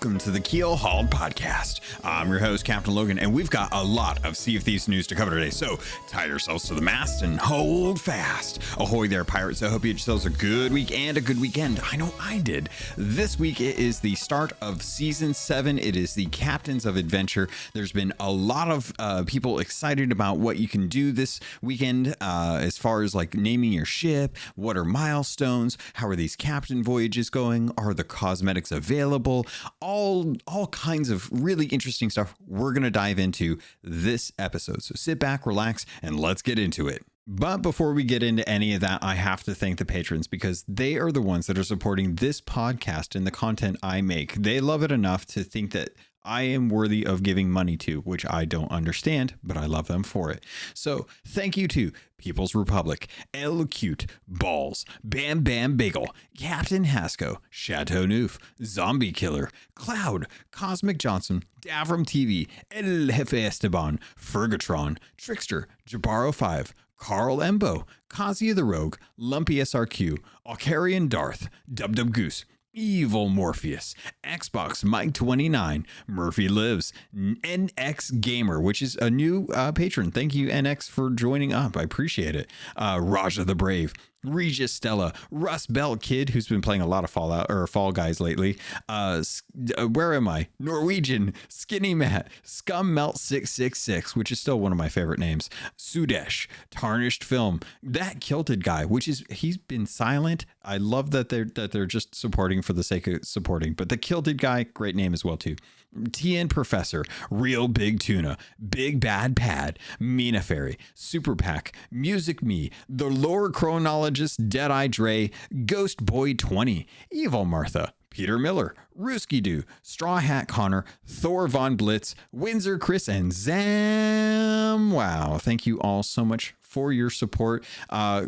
Welcome to the Keelhauled podcast. I'm your host, CaptainLogun, and we've got a lot of Sea of Thieves news to cover today, so tie yourselves to the mast and hold fast. Ahoy there, pirates. I hope you had yourselves a good week and a good weekend. I know I did. This week it is the start of Season 7. It is the Captains of Adventure. There's been a lot of people excited about what you can do this weekend as far as like naming your ship, what are milestones, how are these captain voyages going, are the cosmetics available, all kinds of really interesting stuff we're going to dive into this episode. So sit back, relax, and let's get into it. But before we get into any of that, I have to thank the patrons because they are the ones that are supporting this podcast and the content I make. They love it enough to think that I am worthy of giving money to, which I don't understand, but I love them for it. So thank you to People's Republic, El Cute, Balls, Bam Bam Bagel, Captain Hasco, Chateau Neuf, Zombie Killer, Cloud, Cosmic Johnson, Davram TV, El Jefe Esteban, Fergatron, Trickster, Jabaro 5, Carl Embo, Kazia the Rogue, Lumpy SRQ, Alcarian Darth, Dub Dub Goose, Evil Morpheus, Xbox Mike 29, Murphy Lives, NX Gamer, which is a new patron. Thank you, NX, for joining up. I appreciate it. Raja the Brave, Regis Stella, Russ Bell Kid, who's been playing a lot of Fallout or Fall Guys lately. Where am I? Norwegian, Skinny Matt, Scum Melt 666, which is still one of my favorite names. Sudesh, Tarnished Film, That Kilted Guy, which is he's been silent. I love that they're just supporting for the sake of supporting. But the Kilted Guy, great name as well too. TN Professor, Real Big Tuna, Big Bad Pad, Mina Fairy, Super Pack, Music Me, The Lore Chronologist, Deadeye Dre, Ghost Boy 20, Evil Martha, Peter Miller, Rooski Doo, Straw Hat Connor, Thor Von Blitz, Windsor Chris, and Zam. Wow. Thank you all so much for your support.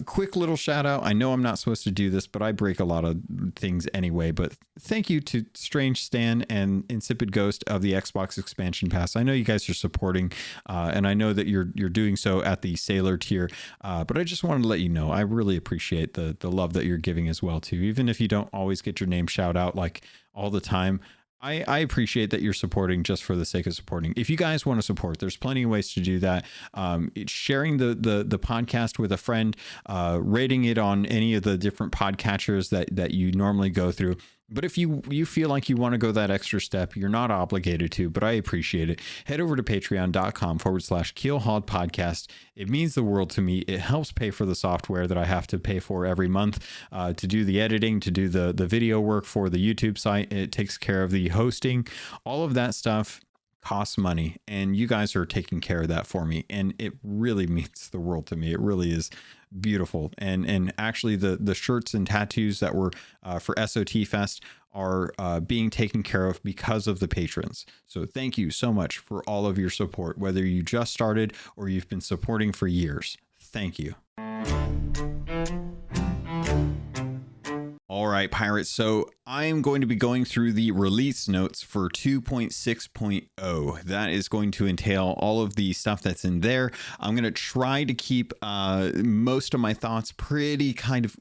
Quick little shout out. I know I'm not supposed to do this, but I break a lot of things anyway. But thank you to Strange Stan and Insipid Ghost of the Xbox Expansion Pass. I know you guys are supporting, and I know that you're doing so at the Sailor tier. But I just wanted to let you know I really appreciate the love that you're giving as well too. Even if you don't always get your name shout out like all the time, I appreciate that you're supporting just for the sake of supporting. If you guys want to support, there's plenty of ways to do that. Sharing the podcast with a friend, rating it on any of the different podcatchers that you normally go through. But if you feel like you want to go that extra step, you're not obligated to, but I appreciate it. Head over to patreon.com/Keelhauled podcast. It means the world to me. It helps pay for the software that I have to pay for every month to do the editing, to do the video work for the YouTube site. It takes care of the hosting. All of that stuff costs money, and you guys are taking care of that for me, and it really means the world to me. It really is beautiful. And actually the shirts and tattoos that were for SOT Fest are being taken care of because of the patrons. So thank you so much for all of your support, whether you just started or you've been supporting for years. Thank you. All right, pirates. So I'm going to be going through the release notes for 2.6.0. That is going to entail all of the stuff that's in there. I'm going to try to keep most of my thoughts pretty kind of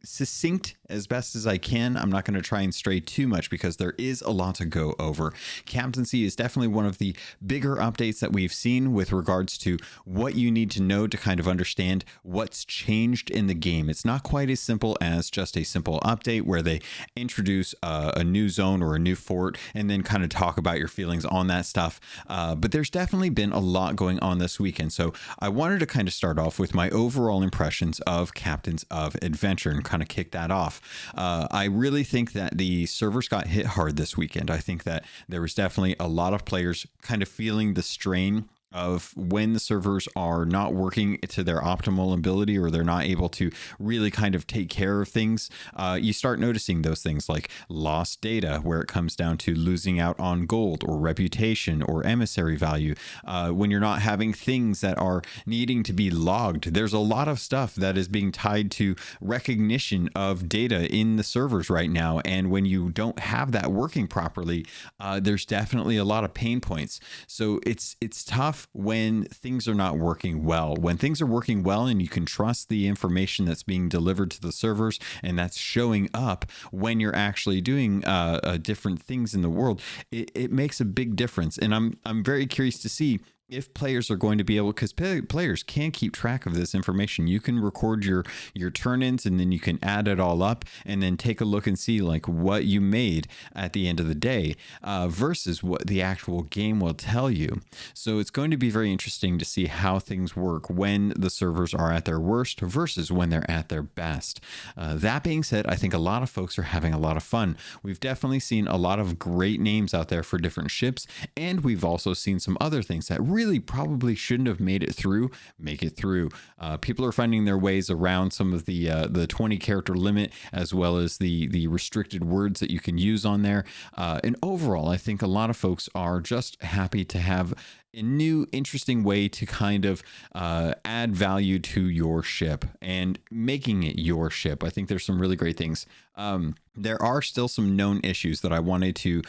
succinct as best as I can. I'm not going to try and stray too much because there is a lot to go over. Captaincy is definitely one of the bigger updates that we've seen with regards to what you need to know to kind of understand what's changed in the game. It's not quite as simple as just a simple update where they introduce a new zone or a new fort and then kind of talk about your feelings on that stuff. But there's definitely been a lot going on this weekend. So I wanted to kind of start off with my overall impressions of Captains of Adventure and kind of kick that off. I really think that the servers got hit hard this weekend. I think that there was definitely a lot of players kind of feeling the strain of when the servers are not working to their optimal ability or they're not able to really kind of take care of things. You start noticing those things like lost data where it comes down to losing out on gold or reputation or emissary value. When you're not having things that are needing to be logged, there's a lot of stuff that is being tied to recognition of data in the servers right now. And when you don't have that working properly, there's definitely a lot of pain points. So it's tough tough when things are not working well. When things are working well and you can trust the information that's being delivered to the servers and that's showing up when you're actually doing different things in the world, it makes a big difference. And I'm very curious to see if players are going to be able, because players can keep track of this information. You can record your turn-ins and then you can add it all up and then take a look and see like what you made at the end of the day versus what the actual game will tell you. So it's going to be very interesting to see how things work when the servers are at their worst versus when they're at their best. That being said, I think a lot of folks are having a lot of fun. We've definitely seen a lot of great names out there for different ships, and we've also seen some other things that really probably shouldn't have made it through make it through. People are finding their ways around some of the 20 character limit, as well as the restricted words that you can use on there. And overall, I think a lot of folks are just happy to have a new interesting way to kind of add value to your ship and making it your ship. I think there's some really great things. There are still some known issues that I wanted to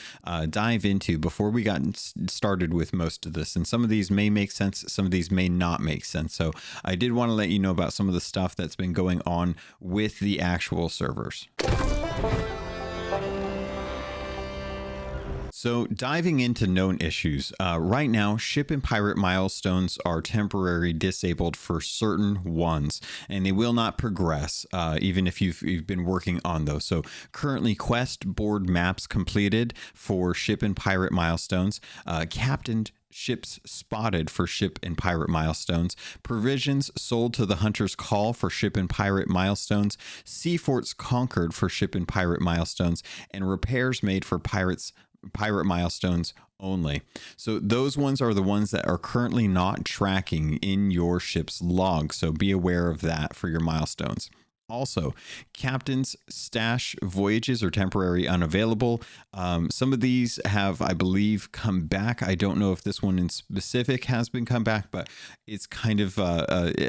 dive into before we got started with most of this. And some of these may make sense, some of these may not make sense. So I did want to let you know about some of the stuff that's been going on with the actual servers. So diving into known issues, right now, ship and pirate milestones are temporarily disabled for certain ones, and they will not progress even if you've been working on those. So currently, quest board maps completed for ship and pirate milestones, captained ships spotted for ship and pirate milestones, provisions sold to the hunter's call for ship and pirate milestones, sea forts conquered for ship and pirate milestones, and repairs made for pirate milestones only. So those ones are the ones that are currently not tracking in your ship's log. So be aware of that for your milestones. Also, captain's stash voyages are temporarily unavailable. Some of these have, I believe, come back. I don't know if this one in specific has been come back, but it's kind of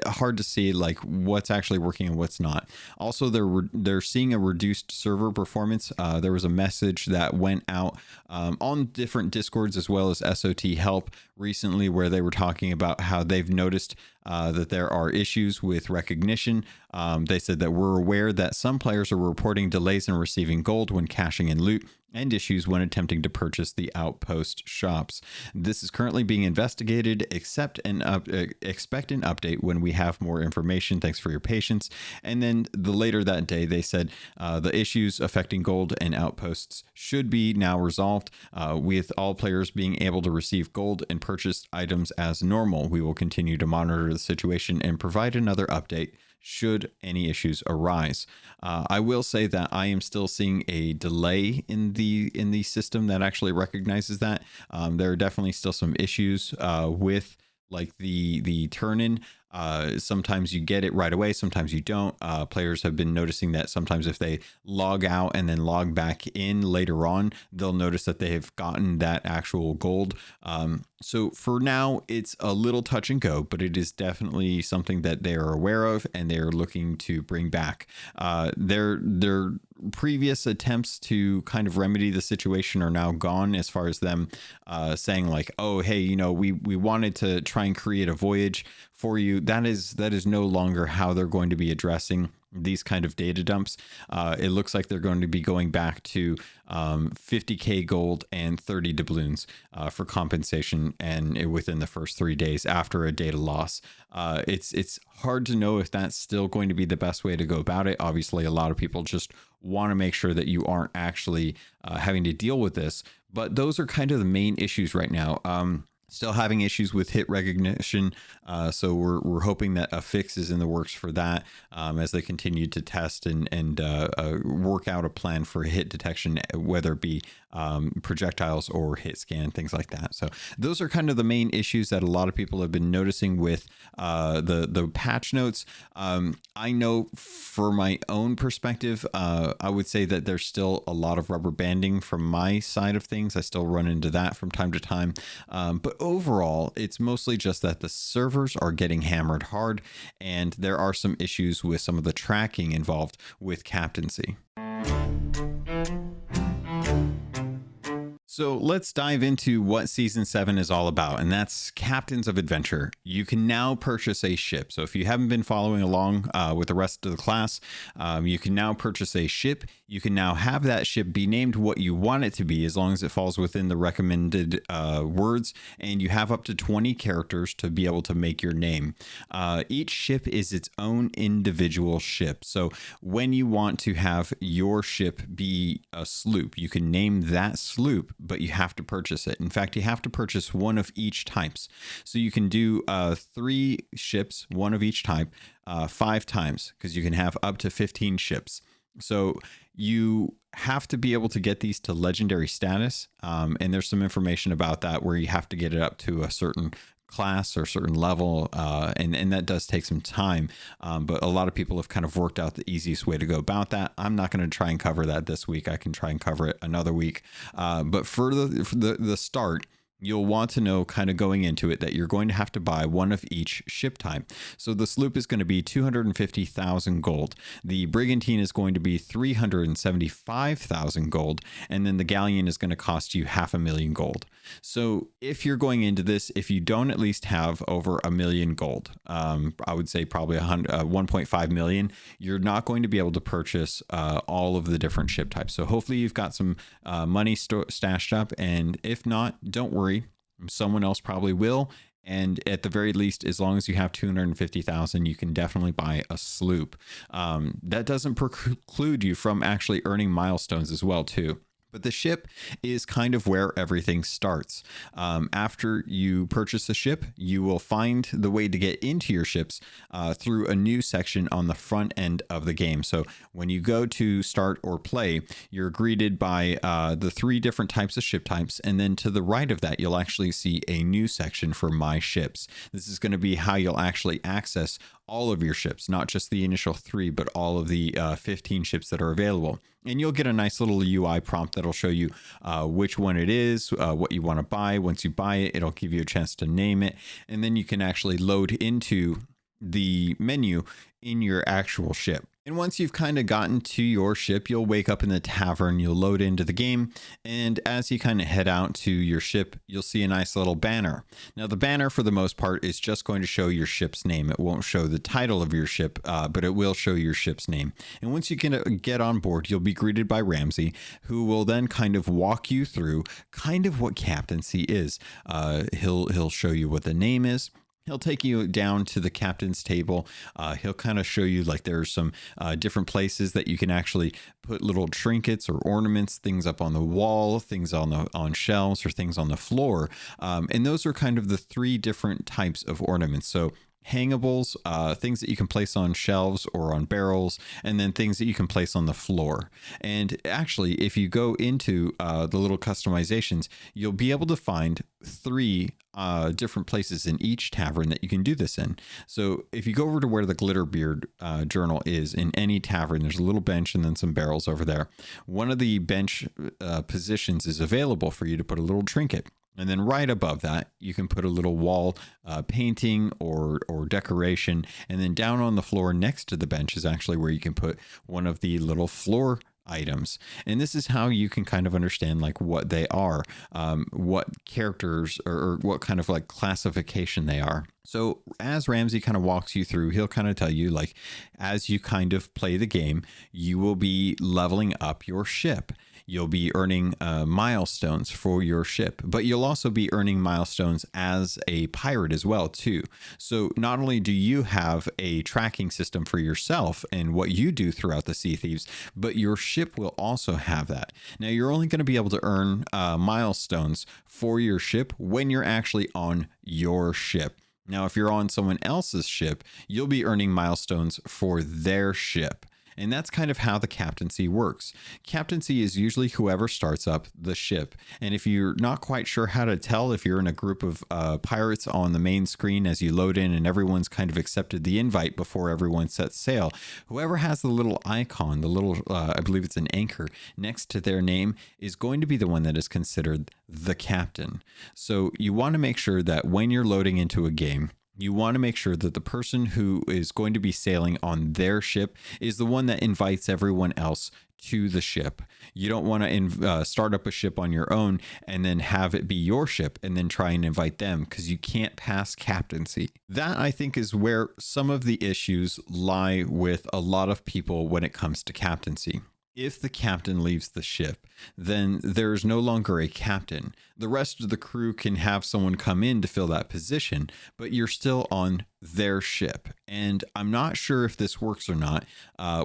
hard to see like what's actually working and what's not. Also, they're seeing a reduced server performance. There was a message that went out on different Discords as well as SOT help recently where they were talking about how they've noticed that there are issues with recognition. They said that we're aware that some players are reporting delays in receiving gold when cashing in loot and issues when attempting to purchase the outpost shops. This is currently being investigated. Expect an update when we have more information. Thanks for your patience. And then later that day, they said the issues affecting gold and outposts should be now resolved with all players being able to receive gold and purchase items as normal. We will continue to monitor the situation and provide another update should any issues arise. I will say that I am still seeing a delay in the system that actually recognizes that. There are definitely still some issues with like the turn-in. Sometimes you get it right away, sometimes you don't. Players have been noticing that sometimes if they log out and then log back in later on, they'll notice that they have gotten that actual gold. So for now, it's a little touch and go, but it is definitely something that they are aware of and they're looking to bring back. Their previous attempts to kind of remedy the situation are now gone, as far as them saying like, oh, hey, you know, we wanted to try and create a voyage for you. That is no longer how they're going to be addressing these kind of data dumps. It looks like they're going to be going back to 50k gold and 30 doubloons for compensation, and within the first 3 days after a data loss. It's hard to know if that's still going to be the best way to go about it. Obviously, a lot of people just want to make sure that you aren't actually having to deal with this, but those are kind of the main issues right now. Still having issues with hit recognition, so we're hoping that a fix is in the works for that as they continue to test and work out a plan for hit detection, whether it be projectiles or hit scan, things like that. So those are kind of the main issues that a lot of people have been noticing with the patch notes. I know for my own perspective, I would say that there's still a lot of rubber banding from my side of things. I still run into that from time to time, but overall, it's mostly just that the servers are getting hammered hard, and there are some issues with some of the tracking involved with Captaincy. So let's dive into what Season 7 is all about, and that's Captains of Adventure. You can now purchase a ship. So if you haven't been following along with the rest of the class, you can now purchase a ship. You can now have that ship be named what you want it to be, as long as it falls within the recommended words, and you have up to 20 characters to be able to make your name. Each ship is its own individual ship. So when you want to have your ship be a sloop, you can name that sloop, but you have to purchase it. In fact, you have to purchase one of each types. So you can do 3 ships, one of each type, 5 times, because you can have up to 15 ships. So you have to be able to get these to legendary status. And there's some information about that where you have to get it up to a certain class or certain level, and that does take some time, but a lot of people have kind of worked out the easiest way to go about that. I'm not going to try and cover that this week. I can try and cover it another week, but for the start, you'll want to know, kind of going into it, that you're going to have to buy one of each ship type. So the sloop is going to be 250,000 gold. The brigantine is going to be 375,000 gold. And then the galleon is going to cost you 500,000 gold. So if you're going into this, if you don't at least have over 1 million gold, I would say probably 1.5 million, you're not going to be able to purchase all of the different ship types. So hopefully you've got some money stashed up. And if not, don't worry. Someone else probably will. And at the very least, as long as you have 250,000, you can definitely buy a sloop. That doesn't preclude you from actually earning milestones as well, too. But the ship is kind of where everything starts. After you purchase a ship, you will find the way to get into your ships through a new section on the front end of the game. So when you go to start or play, you're greeted by the 3 different types of ship types. And then to the right of that, you'll actually see a new section for My Ships. This is going to be how you'll actually access all of your ships, not just the initial 3, but all of the 15 ships that are available. And you'll get a nice little UI prompt that'll show you which one it is, what you want to buy. Once you buy it, it'll give you a chance to name it. And then you can actually load into the menu in your actual ship. And once you've kind of gotten to your ship, you'll wake up in the tavern, you'll load into the game. And as you kind of head out to your ship, you'll see a nice little banner. Now, the banner for the most part is just going to show your ship's name. It won't show the title of your ship, but it will show your ship's name. And once you get on board, you'll be greeted by Ramsey, who will then kind of walk you through kind of what Captaincy is. He'll show you what the name is. He'll take you down to the captain's table. He'll kind of show you, like, there's some different places that you can actually put little trinkets or ornaments, things up on the wall, things on shelves, or things on the floor. And those are kind of the 3 different types of ornaments. So hangables, things that you can place on shelves or on barrels, and then things that you can place on the floor. And actually, if you go into the little customizations, you'll be able to find 3 different places in each tavern that you can do this in. So if you go over to where the Glitterbeard journal is in any tavern, there's a little bench and then some barrels over there. One of the bench positions is available for you to put a little trinket. And then right above that, you can put a little wall painting or decoration. And then down on the floor next to the bench is actually where you can put one of the little floor items. And this is how you can kind of understand, like, what they are, what characters or what kind of, like, classification they are. So as Ramsey kind of walks you through, he'll kind of tell you, like, as you kind of play the game, you will be leveling up your ship. You'll be earning milestones for your ship, but you'll also be earning milestones as a pirate as well, too. So not only do you have a tracking system for yourself and what you do throughout the Sea Thieves, but your ship will also have that. Now, you're only going to be able to earn milestones for your ship when you're actually on your ship. Now, if you're on someone else's ship, you'll be earning milestones for their ship. And that's kind of how the captaincy works. Captaincy is usually whoever starts up the ship. And if you're not quite sure how to tell if you're in a group of pirates on the main screen as you load in and everyone's kind of accepted the invite before everyone sets sail, whoever has the little icon, the little, I believe it's an anchor next to their name, is going to be the one that is considered the captain. So you want to make sure that when you're loading into a game, You want to make sure that the person who is going to be sailing on their ship is the one that invites everyone else to the ship. You don't want to start up a ship on your own and then have it be your ship and then try and invite them, because you can't pass captaincy. That, I think, is where some of the issues lie with a lot of people when it comes to captaincy. If the captain leaves the ship, then there's no longer a captain. The rest of the crew can have someone come in to fill that position, but you're still on their ship. And I'm not sure if this works or not,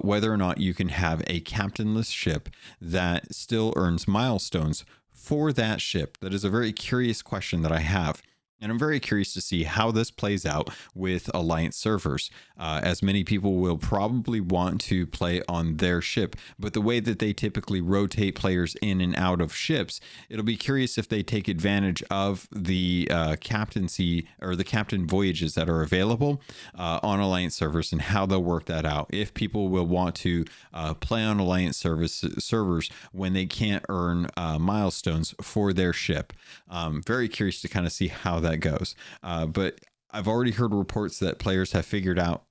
whether or not you can have a captainless ship that still earns milestones for that ship. That is a very curious question that I have. And I'm very curious to see how this plays out with Alliance servers, as many people will probably want to play on their ship. But the way that they typically rotate players in and out of ships, it'll be curious if they take advantage of the captaincy or the captain voyages that are available on Alliance servers, and how they'll work that out. If people will want to play on Alliance servers when they can't earn milestones for their ship. Very curious to kind of see how that goes. But I've already heard reports that players have figured out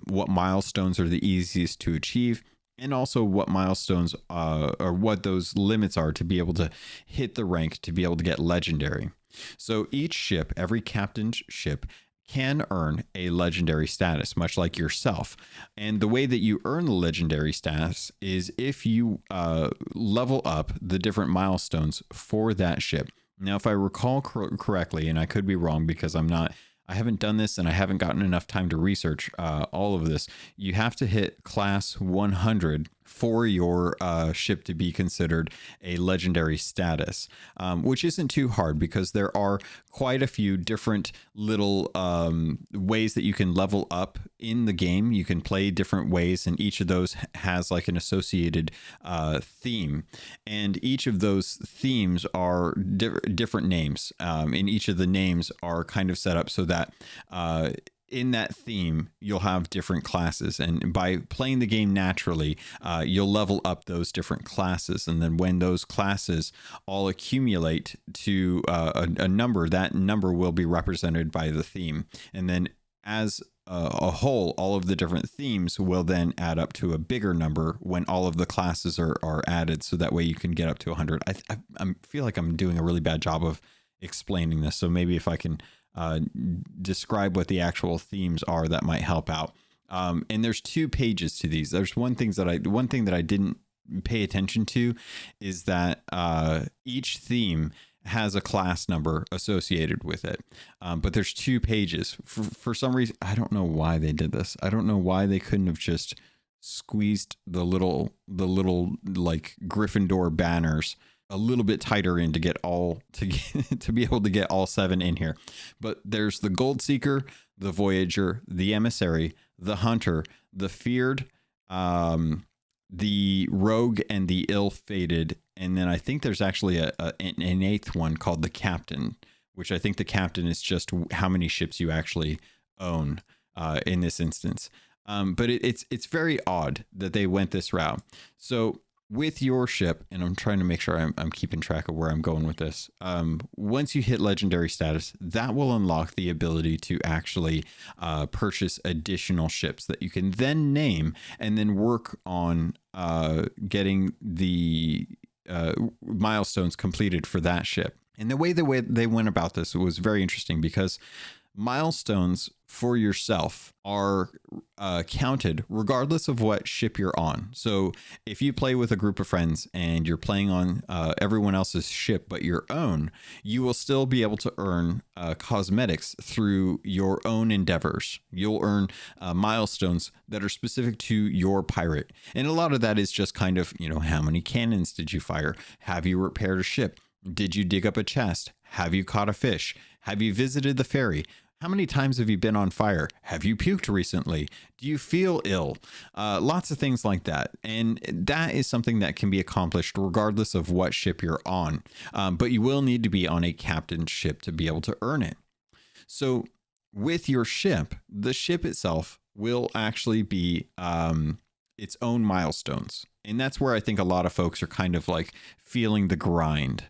what milestones are the easiest to achieve, and also what milestones or what those limits are to be able to hit the rank to be able to get legendary. So each ship, every captain's ship, can earn a legendary status, much like yourself. And the way that you earn the legendary status is if you level up the different milestones for that ship. Now, if I recall correctly, and I could be wrong because I haven't done this and I haven't gotten enough time to research all of this, you have to hit class 100 for your ship to be considered a legendary status, which isn't too hard because there are quite a few different little ways that you can level up in the game. You can play different ways, and each of those has like an associated theme, and each of those themes are different names, and each of the names are kind of set up so that in that theme, you'll have different classes, and by playing the game naturally, you'll level up those different classes. And then when those classes all accumulate to a number, that number will be represented by the theme. And then as a whole, all of the different themes will then add up to a bigger number when all of the classes are added. So that way you can get up to 100. I feel like I'm doing a really bad job of explaining this. So maybe if I can describe what the actual themes are, that might help out. And there's 2 pages to these. There's one thing that I didn't pay attention to is that each theme has a class number associated with it. But there's 2 pages for some reason. I don't know why they did this. I don't know why they couldn't have just squeezed the little like Gryffindor banners a little bit tighter in to get to be able to get all 7 in here. But there's the Gold Seeker, the Voyager, the Emissary, the Hunter, the Feared, the Rogue, and the Ill-Fated. And then I think there's actually an 8th one called the Captain, which I think the Captain is just how many ships you actually own in this instance. But it's very odd that they went this route. So with your ship, and I'm trying to make sure I'm keeping track of where I'm going with this. Once you hit legendary status, that will unlock the ability to actually purchase additional ships that you can then name and then work on getting the milestones completed for that ship. And the way they went about this was very interesting, because milestones for yourself are counted regardless of what ship you're on. So if you play with a group of friends and you're playing on everyone else's ship but your own, you will still be able to earn cosmetics through your own endeavors. You'll earn milestones that are specific to your pirate. And a lot of that is just kind of, how many cannons did you fire? Have you repaired a ship? Did you dig up a chest? Have you caught a fish? Have you visited the ferry? How many times have you been on fire? Have you puked recently? Do you feel ill? Lots of things like that. And that is something that can be accomplished regardless of what ship you're on. But you will need to be on a captain's ship to be able to earn it. So with your ship, the ship itself will actually be its own milestones. And that's where I think a lot of folks are kind of like feeling the grind,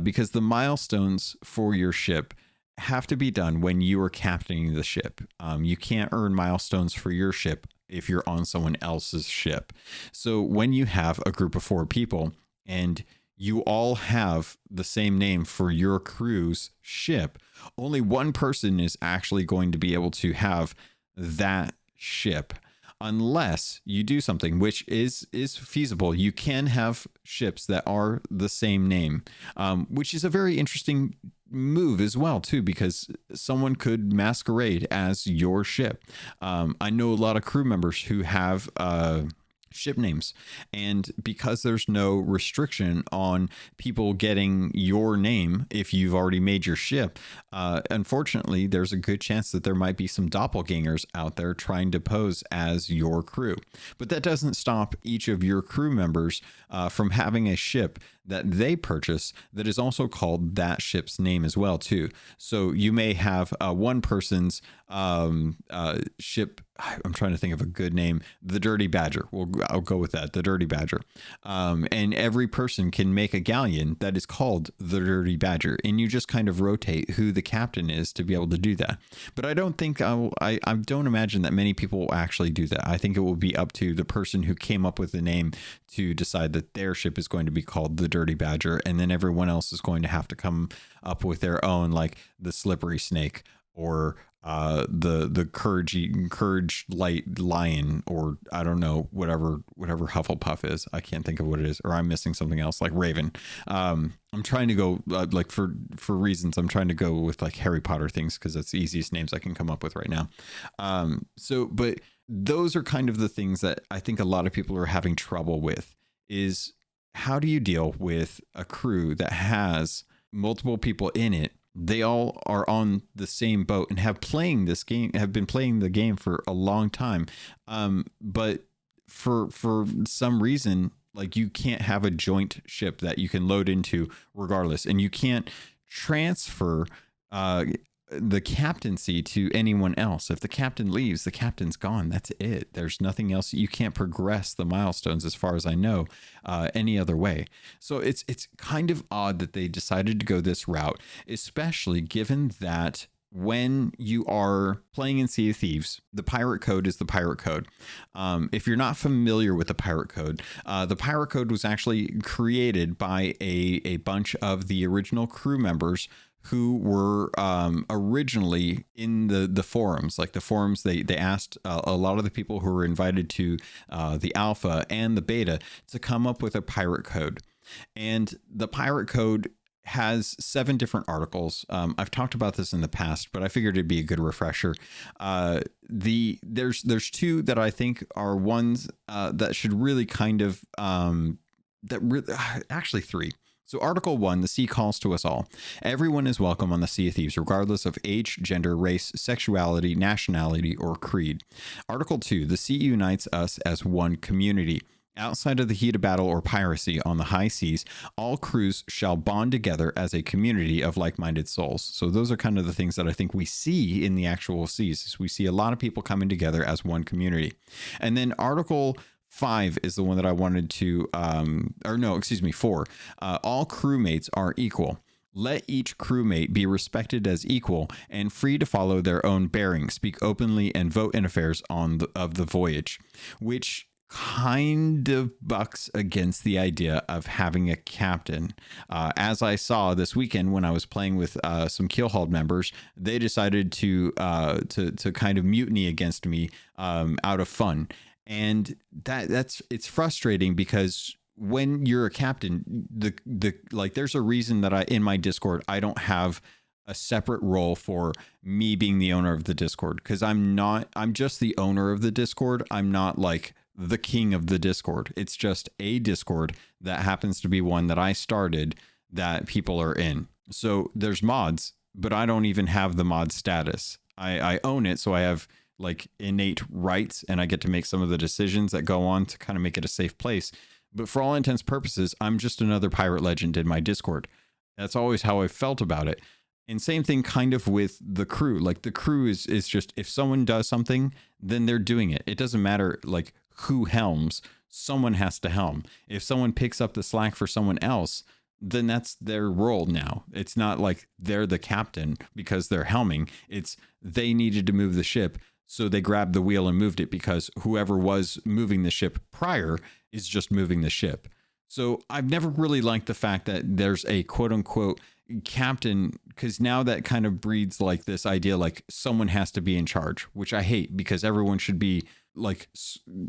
because the milestones for your ship have to be done when you are captaining the ship. You can't earn milestones for your ship if you're on someone else's ship. So when you have a group of 4 people and you all have the same name for your crew's ship, only one person is actually going to be able to have that ship, unless you do something which is feasible. You can have ships that are the same name, which is a very interesting move as well too, because someone could masquerade as your ship. I know a lot of crew members who have ship names, and because there's no restriction on people getting your name if you've already made your ship, unfortunately there's a good chance that there might be some doppelgangers out there trying to pose as your crew. But that doesn't stop each of your crew members from having a ship that they purchase that is also called that ship's name as well too. So you may have one person's ship. I'm trying to think of a good name. The Dirty Badger. I'll go with that. The Dirty Badger. And every person can make a galleon that is called the Dirty Badger, and you just kind of rotate who the captain is to be able to do that. But I don't think I don't imagine that many people will actually do that. I think it will be up to the person who came up with the name to decide that their ship is going to be called the Dirty Badger, and then everyone else is going to have to come up with their own, like the Slippery Snake, or the courage light lion, or I don't know, whatever Hufflepuff is. I can't think of what it is, or I'm missing something else, like Raven. I'm trying to go like for reasons, I'm trying to go with like Harry Potter things because that's the easiest names I can come up with right now. But those are kind of the things that I think a lot of people are having trouble with, is how do you deal with a crew that has multiple people in it? They all are on the same boat and have been playing the game for a long time. But for some reason, like, you can't have a joint ship that you can load into regardless. And you can't transfer the captaincy to anyone else. If the captain leaves, the captain's gone. That's it. There's nothing else. You can't progress the milestones, as far as I know, any other way. So it's kind of odd that they decided to go this route, especially given that when you are playing in Sea of Thieves, the pirate code is the pirate code. If you're not familiar with the pirate code was actually created by a bunch of the original crew members who were originally in the forums. Like the forums, they asked a lot of the people who were invited to the alpha and the beta to come up with a pirate code. And the pirate code has 7 different articles. I've talked about this in the past, but I figured it'd be a good refresher. There's 2 that I think are ones that should really kind of actually 3. So Article 1, the sea calls to us all. Everyone is welcome on the Sea of Thieves, regardless of age, gender, race, sexuality, nationality, or creed. Article 2, the sea unites us as one community. Outside of the heat of battle or piracy on the high seas, all crews shall bond together as a community of like-minded souls. So those are kind of the things that I think we see in the actual seas. Is we see a lot of people coming together as one community. And then Article 5 is the one that I wanted to, 4. All crewmates are equal. Let each crewmate be respected as equal and free to follow their own bearing, speak openly, and vote in affairs of the voyage, which kind of bucks against the idea of having a captain. As I saw this weekend when I was playing with some Keelhauled members, they decided to kind of mutiny against me out of fun. And it's frustrating because when you're a captain, there's a reason that in my Discord, I don't have a separate role for me being the owner of the Discord, because I'm just the owner of the Discord. I'm not like the king of the Discord. It's just a Discord that happens to be one that I started that people are in. So there's mods, but I don't even have the mod status. I own it, so I have like innate rights, and I get to make some of the decisions that go on to kind of make it a safe place. But for all intents and purposes, I'm just another pirate legend in my Discord. That's always how I felt about it. And same thing kind of with the crew. Like the crew is just, if someone does something, then they're doing it. It doesn't matter like who helms, someone has to helm. If someone picks up the slack for someone else, then that's their role now. It's not like they're the captain because they're helming. It's they needed to move the ship, so they grabbed the wheel and moved it because whoever was moving the ship prior is just moving the ship. So I've never really liked the fact that there's a quote unquote captain, because now that kind of breeds like this idea like someone has to be in charge, which I hate, because everyone should be like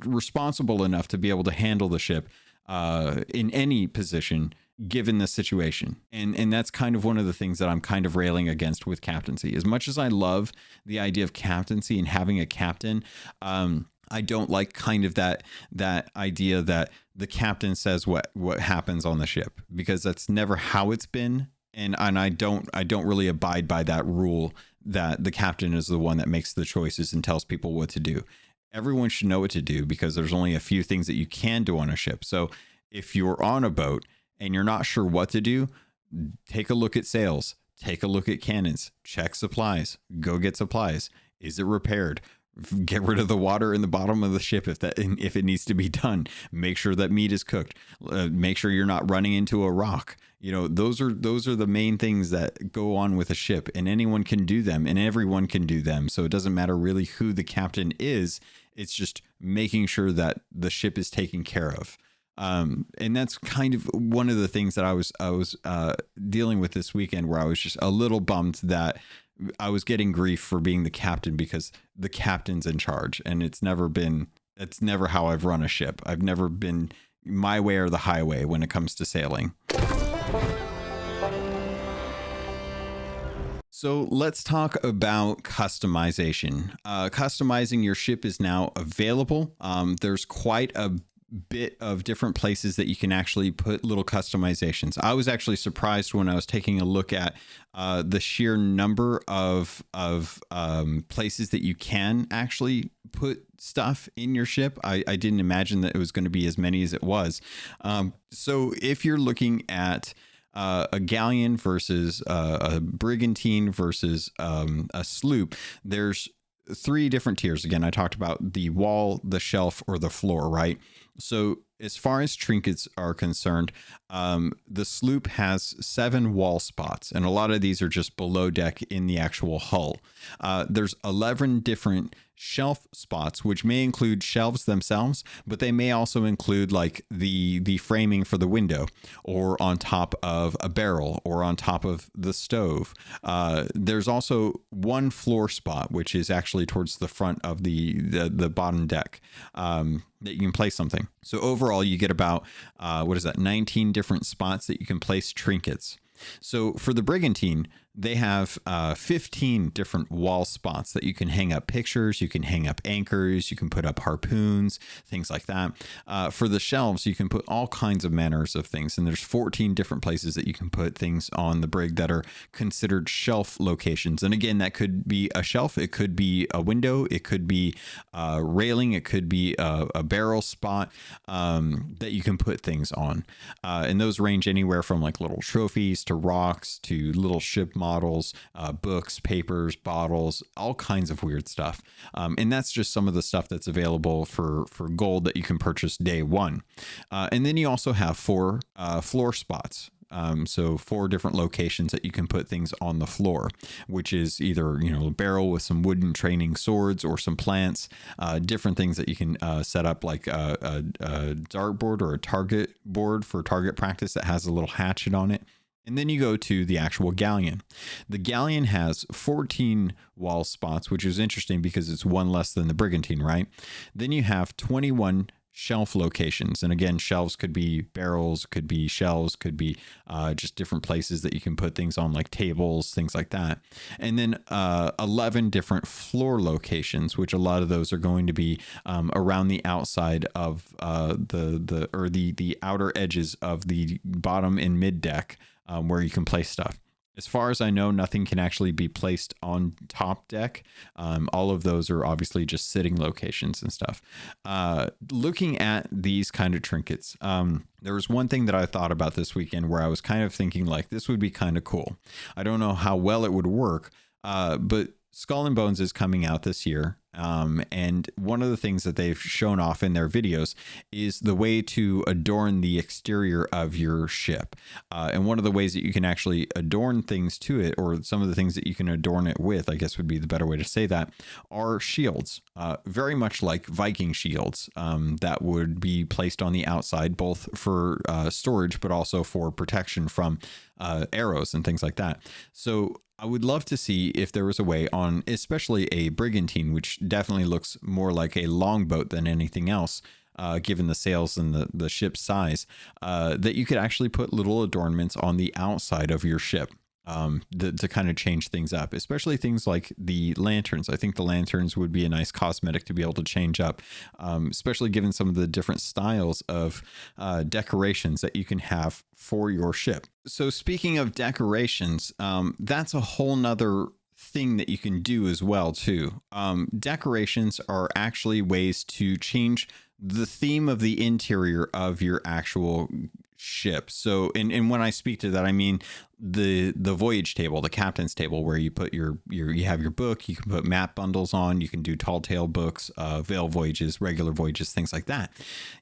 responsible enough to be able to handle the ship in any position given the situation. And that's kind of one of the things that I'm kind of railing against with captaincy. As much as I love the idea of captaincy and having a captain, I don't like kind of that idea that the captain says what happens on the ship, because that's never how it's been. And I don't really abide by that rule that the captain is the one that makes the choices and tells people what to do. Everyone should know what to do, because there's only a few things that you can do on a ship. So if you're on a boat and you're not sure what to do, take a look at sails, take a look at cannons, check supplies, go get supplies. Is it repaired? Get rid of the water in the bottom of the ship if it needs to be done. Make sure that meat is cooked. Make sure you're not running into a rock. You know, those are the main things that go on with a ship, and anyone can do them and everyone can do them. So it doesn't matter really who the captain is. It's just making sure that the ship is taken care of. And that's kind of one of the things that I was dealing with this weekend, where I was just a little bummed that I was getting grief for being the captain, because the captain's in charge, and it's never how I've run a ship. I've never been my way or the highway when it comes to sailing. So let's talk about customization. Customizing your ship is now available. There's quite a bit of different places that you can actually put little customizations. I was actually surprised when I was taking a look at the sheer number of places that you can actually put stuff in your ship. I didn't imagine that it was going to be as many as it was. So if you're looking at a galleon versus a brigantine versus a sloop, there's 3 different tiers. Again, I talked about the wall, the shelf, or the floor, right? So as far as trinkets are concerned, the sloop has 7 wall spots, and a lot of these are just below deck in the actual hull. There's 11 different shelf spots, which may include shelves themselves, but they may also include like the framing for the window, or on top of a barrel, or on top of the stove. There's also 1 floor spot, which is actually towards the front of the bottom deck, that you can place something. So overall, you get about 19 different spots that you can place trinkets. So for the brigantine, they have 15 different wall spots that you can hang up pictures, you can hang up anchors, you can put up harpoons, things like that. For the shelves, you can put all kinds of manners of things, and there's 14 different places that you can put things on the brig that are considered shelf locations. And again, that could be a shelf, it could be a window, it could be a railing, it could be a barrel spot that you can put things on. And those range anywhere from like little trophies to rocks to little ship models, books, papers, bottles, all kinds of weird stuff. And that's just some of the stuff that's available for gold that you can purchase day one. And then you also have 4 floor spots. So 4 different locations that you can put things on the floor, which is either, a barrel with some wooden training swords or some plants, different things that you can set up, like a dartboard or a target board for target practice that has a little hatchet on it. And then you go to the actual galleon. The galleon has 14 wall spots, which is interesting because it's 1 less than the brigantine, right? Then you have 21 shelf locations. And again, shelves could be barrels, could be shelves, could be just different places that you can put things on, like tables, things like that. And then 11 different floor locations, which a lot of those are going to be around the outside of the outer edges of the bottom and mid deck, where you can place stuff. As far as I know, nothing can actually be placed on top deck. All of those are obviously just sitting locations and stuff. Looking at these kind of trinkets, there was one thing that I thought about this weekend where I was kind of thinking like, this would be kind of cool. I don't know how well it would work, but Skull and Bones is coming out this year. And one of the things that they've shown off in their videos is the way to adorn the exterior of your ship. And one of the ways that you can actually adorn things to it, or some of the things that you can adorn it with, I guess would be the better way to say that, are shields, very much like Viking shields that would be placed on the outside, both for storage, but also for protection from arrows and things like that. So I would love to see if there was a way on, especially a brigantine, which definitely looks more like a longboat than anything else, given the sails and the ship's size, that you could actually put little adornments on the outside of your ship. To kind of change things up, especially things like the lanterns. I think the lanterns would be a nice cosmetic to be able to change up, especially given some of the different styles of decorations that you can have for your ship. So speaking of decorations, that's a whole nother thing that you can do as well too. Decorations are actually ways to change the theme of the interior of your actual ship. So, and when I speak to that, I mean the voyage table, the captain's table, where you put you have your book, you can put map bundles on, you can do tall tale books, veil voyages, regular voyages, things like that.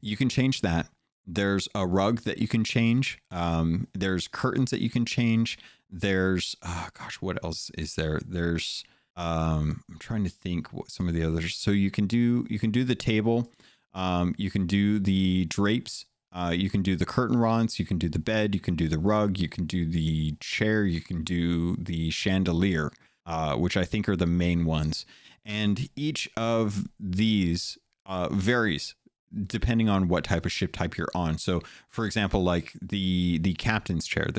You can change that. There's a rug that you can change. There's curtains that you can change. There's, what else is there? There's, I'm trying to think what some of the others. So you can do the table. You can do the drapes. You can do the curtain rods, you can do the bed, you can do the rug, you can do the chair, you can do the chandelier, which I think are the main ones. And each of these varies depending on what type of ship type you're on. So for example, like the captain's chair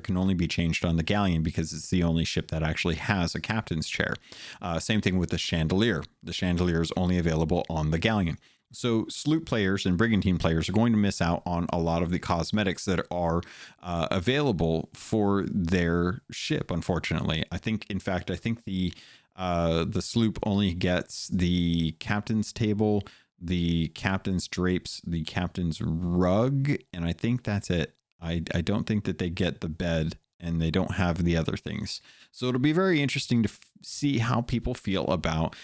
can only be changed on the Galleon because it's the only ship that actually has a captain's chair. Same thing with the chandelier. The chandelier is only available on the Galleon. So sloop players and brigantine players are going to miss out on a lot of the cosmetics that are available for their ship, unfortunately. I think the sloop only gets the captain's table, the captain's drapes, the captain's rug, and I think that's it. I don't think that they get the bed, and they don't have the other things. So it'll be very interesting to see how people feel about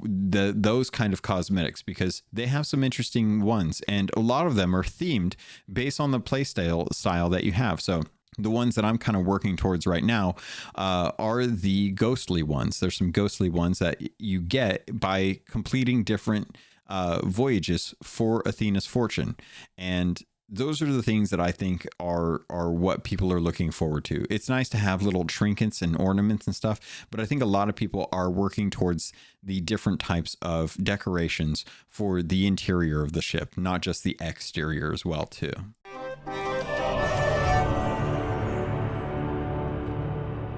those kind of cosmetics, because they have some interesting ones, and a lot of them are themed based on the play style that you have. So the ones that I'm kind of working towards right now are the ghostly ones. There's some ghostly ones that you get by completing different voyages for Athena's Fortune, and those are the things that I think are what people are looking forward to. It's nice to have little trinkets and ornaments and stuff, but I think a lot of people are working towards the different types of decorations for the interior of the ship, not just the exterior as well too.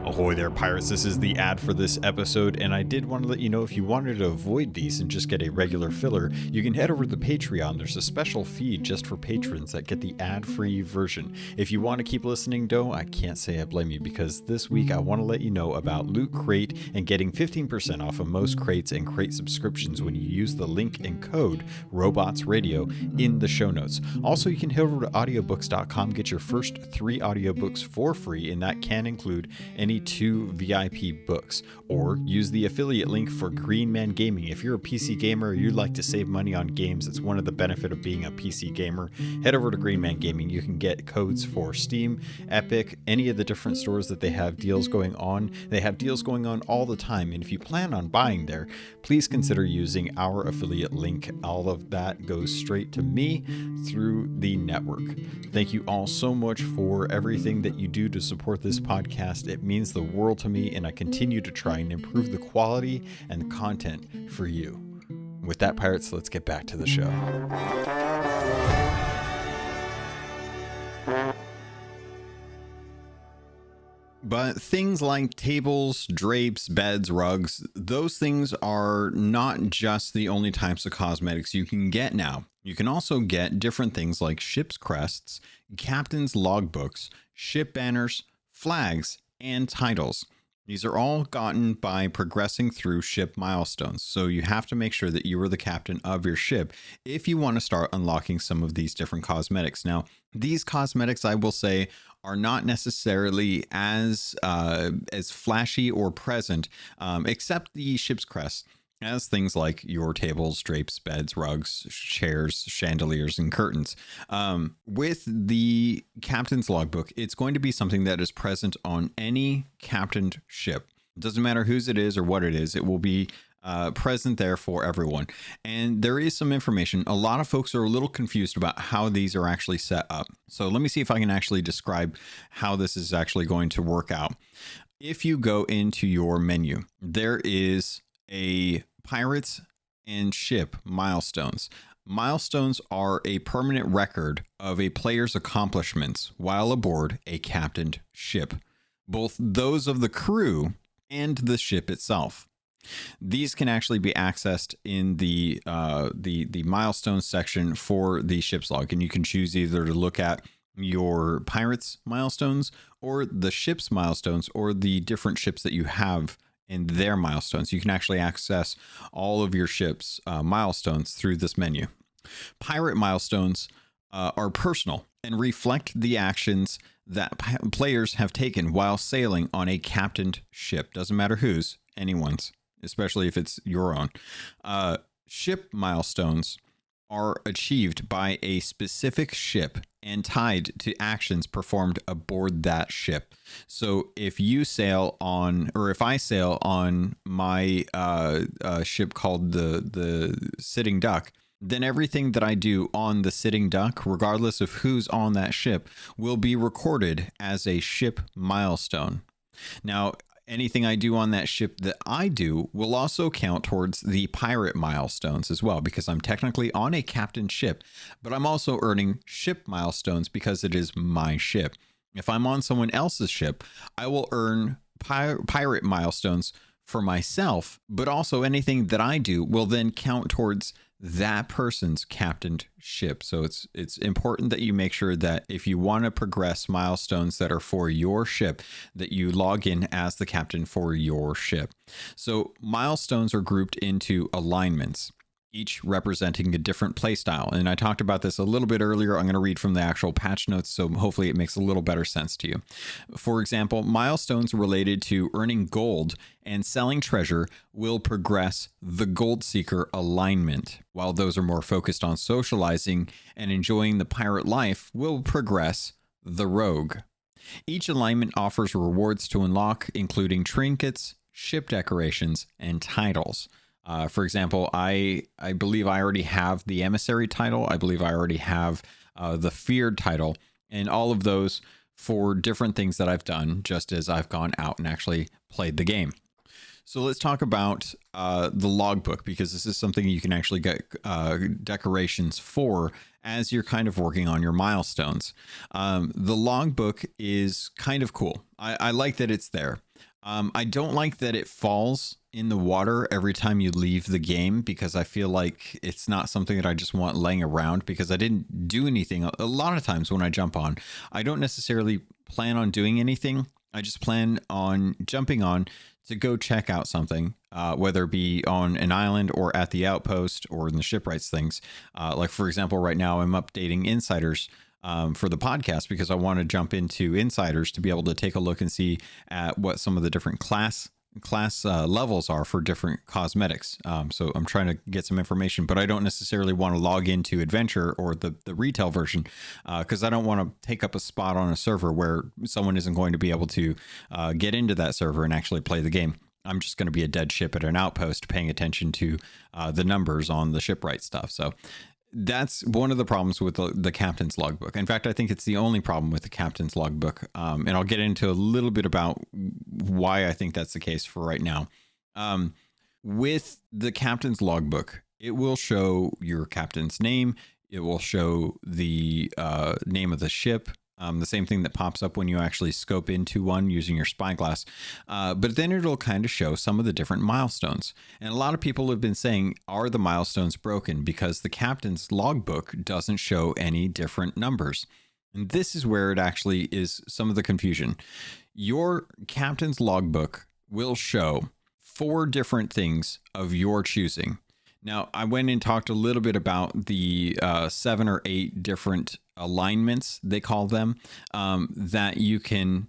Ahoy there, pirates. This is the ad for this episode, and I did want to let you know, if you wanted to avoid these and just get a regular filler, you can head over to the Patreon. There's a special feed just for patrons that get the ad-free version. If you want to keep listening, though, I can't say I blame you, because this week I want to let you know about Loot Crate and getting 15% off of most crates and crate subscriptions when you use the link and code RobotsRadio in the show notes. Also, you can head over to audiobooks.com, get your first 3 audiobooks for free, and that can include any 2 VIP books, or use the affiliate link for Green Man Gaming. If you're a PC gamer or you'd like to save money on games, it's one of the benefits of being a PC gamer. Head over to Green Man Gaming. You can get codes for Steam, Epic, any of the different stores that they have deals going on. They have deals going on all the time, and if you plan on buying there, please consider using our affiliate link. All of that goes straight to me through the network. Thank you all so much for everything that you do to support this podcast. It means the world to me, and I continue to try and improve the quality and content for you. With that, pirates, let's get back to the show. But things like tables, drapes, beds, rugs, those things are not just the only types of cosmetics you can get now. You can also get different things like ship's crests, captain's logbooks, ship banners, flags, and titles. These are all gotten by progressing through ship milestones. So you have to make sure that you are the captain of your ship if you want to start unlocking some of these different cosmetics. Now, these cosmetics, I will say, are not necessarily as flashy or present, except the ship's crest. as things like your tables, drapes, beds, rugs, chairs, chandeliers, and curtains. With the captain's logbook, it's going to be something that is present on any captained ship. It doesn't matter whose it is or what it is, it will be present there for everyone. And there is some information. A lot of folks are a little confused about how these are actually set up. So let me see if I can actually describe how this is actually going to work out. If you go into your menu, there is a pirates and ship milestones. Milestones are a permanent record of a player's accomplishments while aboard a captained ship, both those of the crew and the ship itself. These can actually be accessed in the milestones section for the ship's log, and you can choose either to look at your pirates milestones or the ship's milestones or the different ships that you have in their milestones. You can actually access all of your ship's milestones through this menu. Pirate milestones are personal and reflect the actions that players have taken while sailing on a captained ship. Doesn't matter whose, anyone's, especially if it's your own. Ship milestones are achieved by a specific ship and tied to actions performed aboard that ship. So if you sail on, or if I sail on my ship called the Sitting Duck, then everything that I do on the Sitting Duck, regardless of who's on that ship, will be recorded as a ship milestone. Now, anything I do on that ship that I do will also count towards the pirate milestones as well, because I'm technically on a captained ship, but I'm also earning ship milestones because it is my ship. If I'm on someone else's ship, I will earn pirate milestones for myself, but also anything that I do will then count towards that person's captained ship. So it's important that you make sure that if you want to progress milestones that are for your ship, that you log in as the captain for your ship. So milestones are grouped into alignments, each representing a different playstyle. And I talked about this a little bit earlier. I'm going to read from the actual patch notes, so hopefully it makes a little better sense to you. For example, milestones related to earning gold and selling treasure will progress the Gold Seeker alignment, while those are more focused on socializing and enjoying the pirate life will progress the Rogue. Each alignment offers rewards to unlock, including trinkets, ship decorations, and titles. For example, I believe I already have the Emissary title. I believe I already have the Feared title, and all of those for different things that I've done just as I've gone out and actually played the game. So let's talk about the logbook, because this is something you can actually get decorations for as you're kind of working on your milestones. The logbook is kind of cool. I like that it's there. I don't like that it falls in the water every time you leave the game, because I feel like it's not something that I just want laying around, because I didn't do anything. A lot of times when I jump on, I don't necessarily plan on doing anything. I just plan on jumping on to go check out something, whether it be on an island or at the outpost or in the shipwrights things. Like, for example, right now I'm updating Insiders for the podcast, because I want to jump into Insiders to be able to take a look and see at what some of the different class levels are for different cosmetics. So I'm trying to get some information, but I don't necessarily want to log into Adventure or the retail version, because I don't want to take up a spot on a server where someone isn't going to be able to get into that server and actually play the game. I'm just going to be a dead ship at an outpost paying attention to the numbers on the shipwright stuff. So that's one of the problems with the captain's logbook. In fact, I think it's the only problem with the captain's logbook. And I'll get into a little bit about why I think that's the case for right now. With the captain's logbook, it will show your captain's name. It will show the name of the ship. The same thing that pops up when you actually scope into one using your spyglass. But then it'll kind of show some of the different milestones. And a lot of people have been saying, are the milestones broken? Because the captain's logbook doesn't show any different numbers. And this is where it actually is some of the confusion. Your captain's logbook will show 4 different things of your choosing. Now, I went and talked a little bit about the 7 or 8 different alignments, they call them, that you can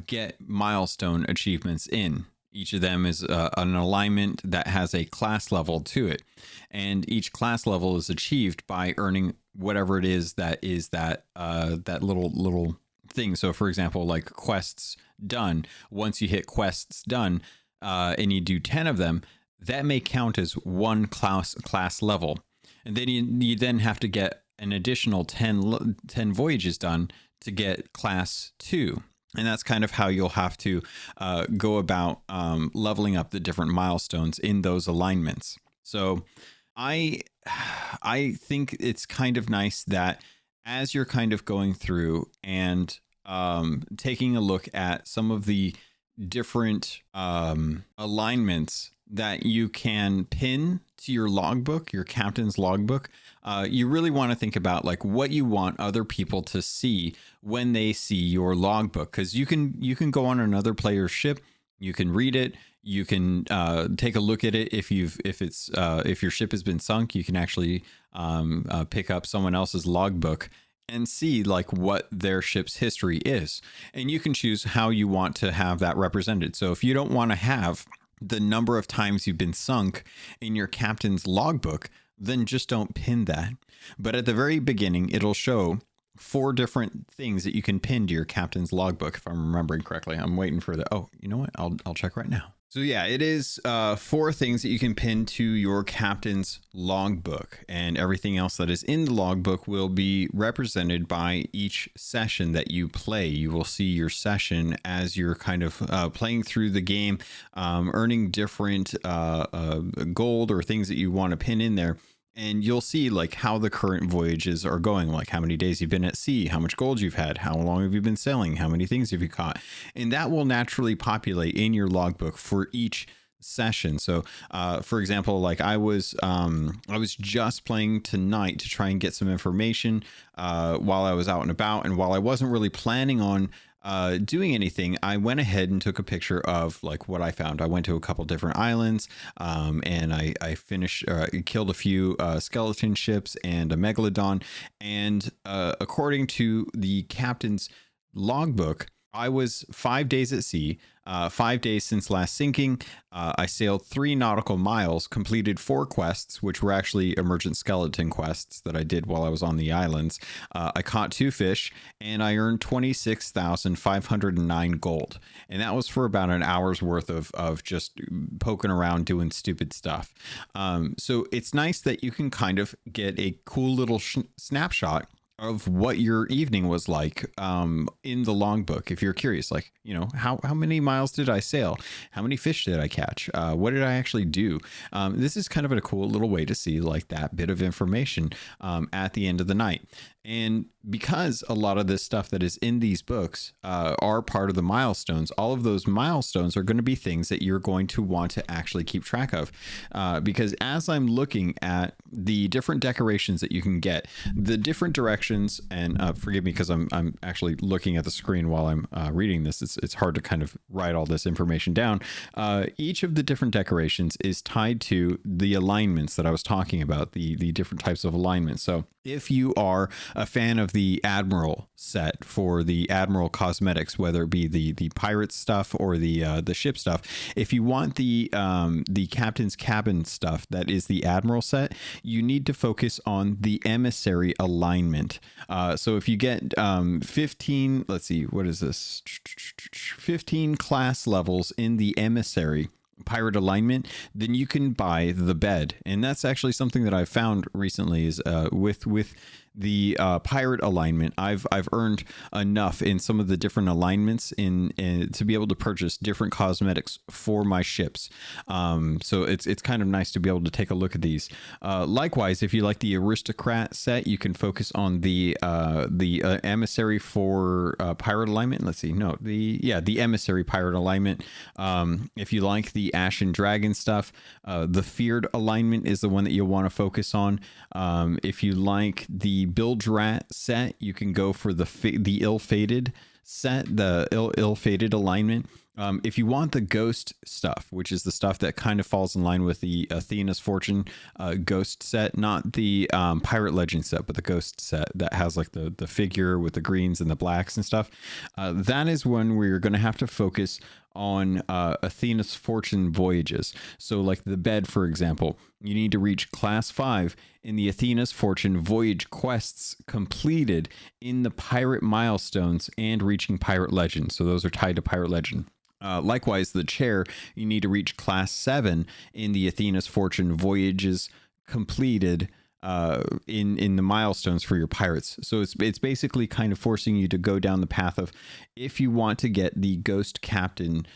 get milestone achievements in. Each of them is an alignment that has a class level to it. And each class level is achieved by earning whatever it is that that little thing. So for example, like quests done, once you hit quests done and you do 10 of them, that may count as one class level. And then you then have to get an additional 10 voyages done to get class 2. And that's kind of how you'll have to go about leveling up the different milestones in those alignments. So I think it's kind of nice that as you're kind of going through and taking a look at some of the different alignments that you can pin to your logbook, your captain's logbook, you really want to think about like what you want other people to see when they see your logbook, because you can go on another player's ship, you can read it, you can take a look at it. If your ship has been sunk, you can actually pick up someone else's logbook and see like what their ship's history is, and you can choose how you want to have that represented. So if you don't want to have the number of times you've been sunk in your captain's logbook, then just don't pin that. But at the very beginning, it'll show 4 different things that you can pin to your captain's logbook, if I'm remembering correctly. I'm waiting for the, oh, you know what? I'll check right now. So yeah, it is 4 things that you can pin to your captain's logbook, and everything else that is in the logbook will be represented by each session that you play. You will see your session as you're kind of playing through the game, earning different gold or things that you want to pin in there. And you'll see like how the current voyages are going, like how many days you've been at sea, how much gold you've had, how long have you been sailing, how many things have you caught. And that will naturally populate in your logbook for each session. So for example, like I was just playing tonight to try and get some information while I was out and about. And while I wasn't really planning on doing anything, I went ahead and took a picture of like what I found. I went to a couple different islands and I killed a few skeleton ships and a megalodon. And according to the captain's logbook, I was 5 days at sea, 5 days since last sinking. I sailed 3 nautical miles, completed 4 quests, which were actually emergent skeleton quests that I did while I was on the islands. I caught 2 fish, and I earned 26,509 gold. And that was for about an hour's worth of just poking around doing stupid stuff. So it's nice that you can kind of get a cool little snapshot of what your evening was like in the logbook. If you're curious, like, you know, how many miles did I sail? How many fish did I catch? What did I actually do? This is kind of a cool little way to see like that bit of information at the end of the night. And because a lot of this stuff that is in these books are part of the milestones, all of those milestones are going to be things that you're going to want to actually keep track of. Because as I'm looking at the different decorations that you can get, the different directions, and forgive me because I'm actually looking at the screen while I'm reading this. It's hard to kind of write all this information down. Each of the different decorations is tied to the alignments that I was talking about, the different types of alignments. So if you are a fan of the Admiral set for the Admiral cosmetics, whether it be the pirate stuff or the ship stuff, if you want the captain's cabin stuff that is the Admiral set, you need to focus on the emissary alignment. So if you get 15, let's see, what is this? 15 class levels in the emissary pirate alignment, then you can buy the bed. And that's actually something that I've found recently is with the pirate alignment, I've earned enough in some of the different alignments in to be able to purchase different cosmetics for my ships. So it's kind of nice to be able to take a look at these. Likewise, if you like the aristocrat set, you can focus on the emissary for pirate alignment. Let's see, no, the emissary pirate alignment. If you like the ashen dragon stuff, the feared alignment is the one that you'll want to focus on. If you like the bilge rat set, you can go for the ill-fated set, the ill-fated alignment. If you want the ghost stuff, which is the stuff that kind of falls in line with the Athena's Fortune ghost set, not the Pirate Legend set, but the ghost set that has like the figure with the greens and the blacks and stuff, that is one where you're going to have to focus on Athena's Fortune Voyages. So like the bed, for example, you need to reach class 5 in the Athena's Fortune Voyage quests completed in the Pirate Milestones and reaching Pirate Legend. So those are tied to Pirate Legend. Likewise, the chair, you need to reach class 7 in the Athena's Fortune Voyages completed in the milestones for your pirates. So it's basically kind of forcing you to go down the path of, if you want to get the Ghost Captain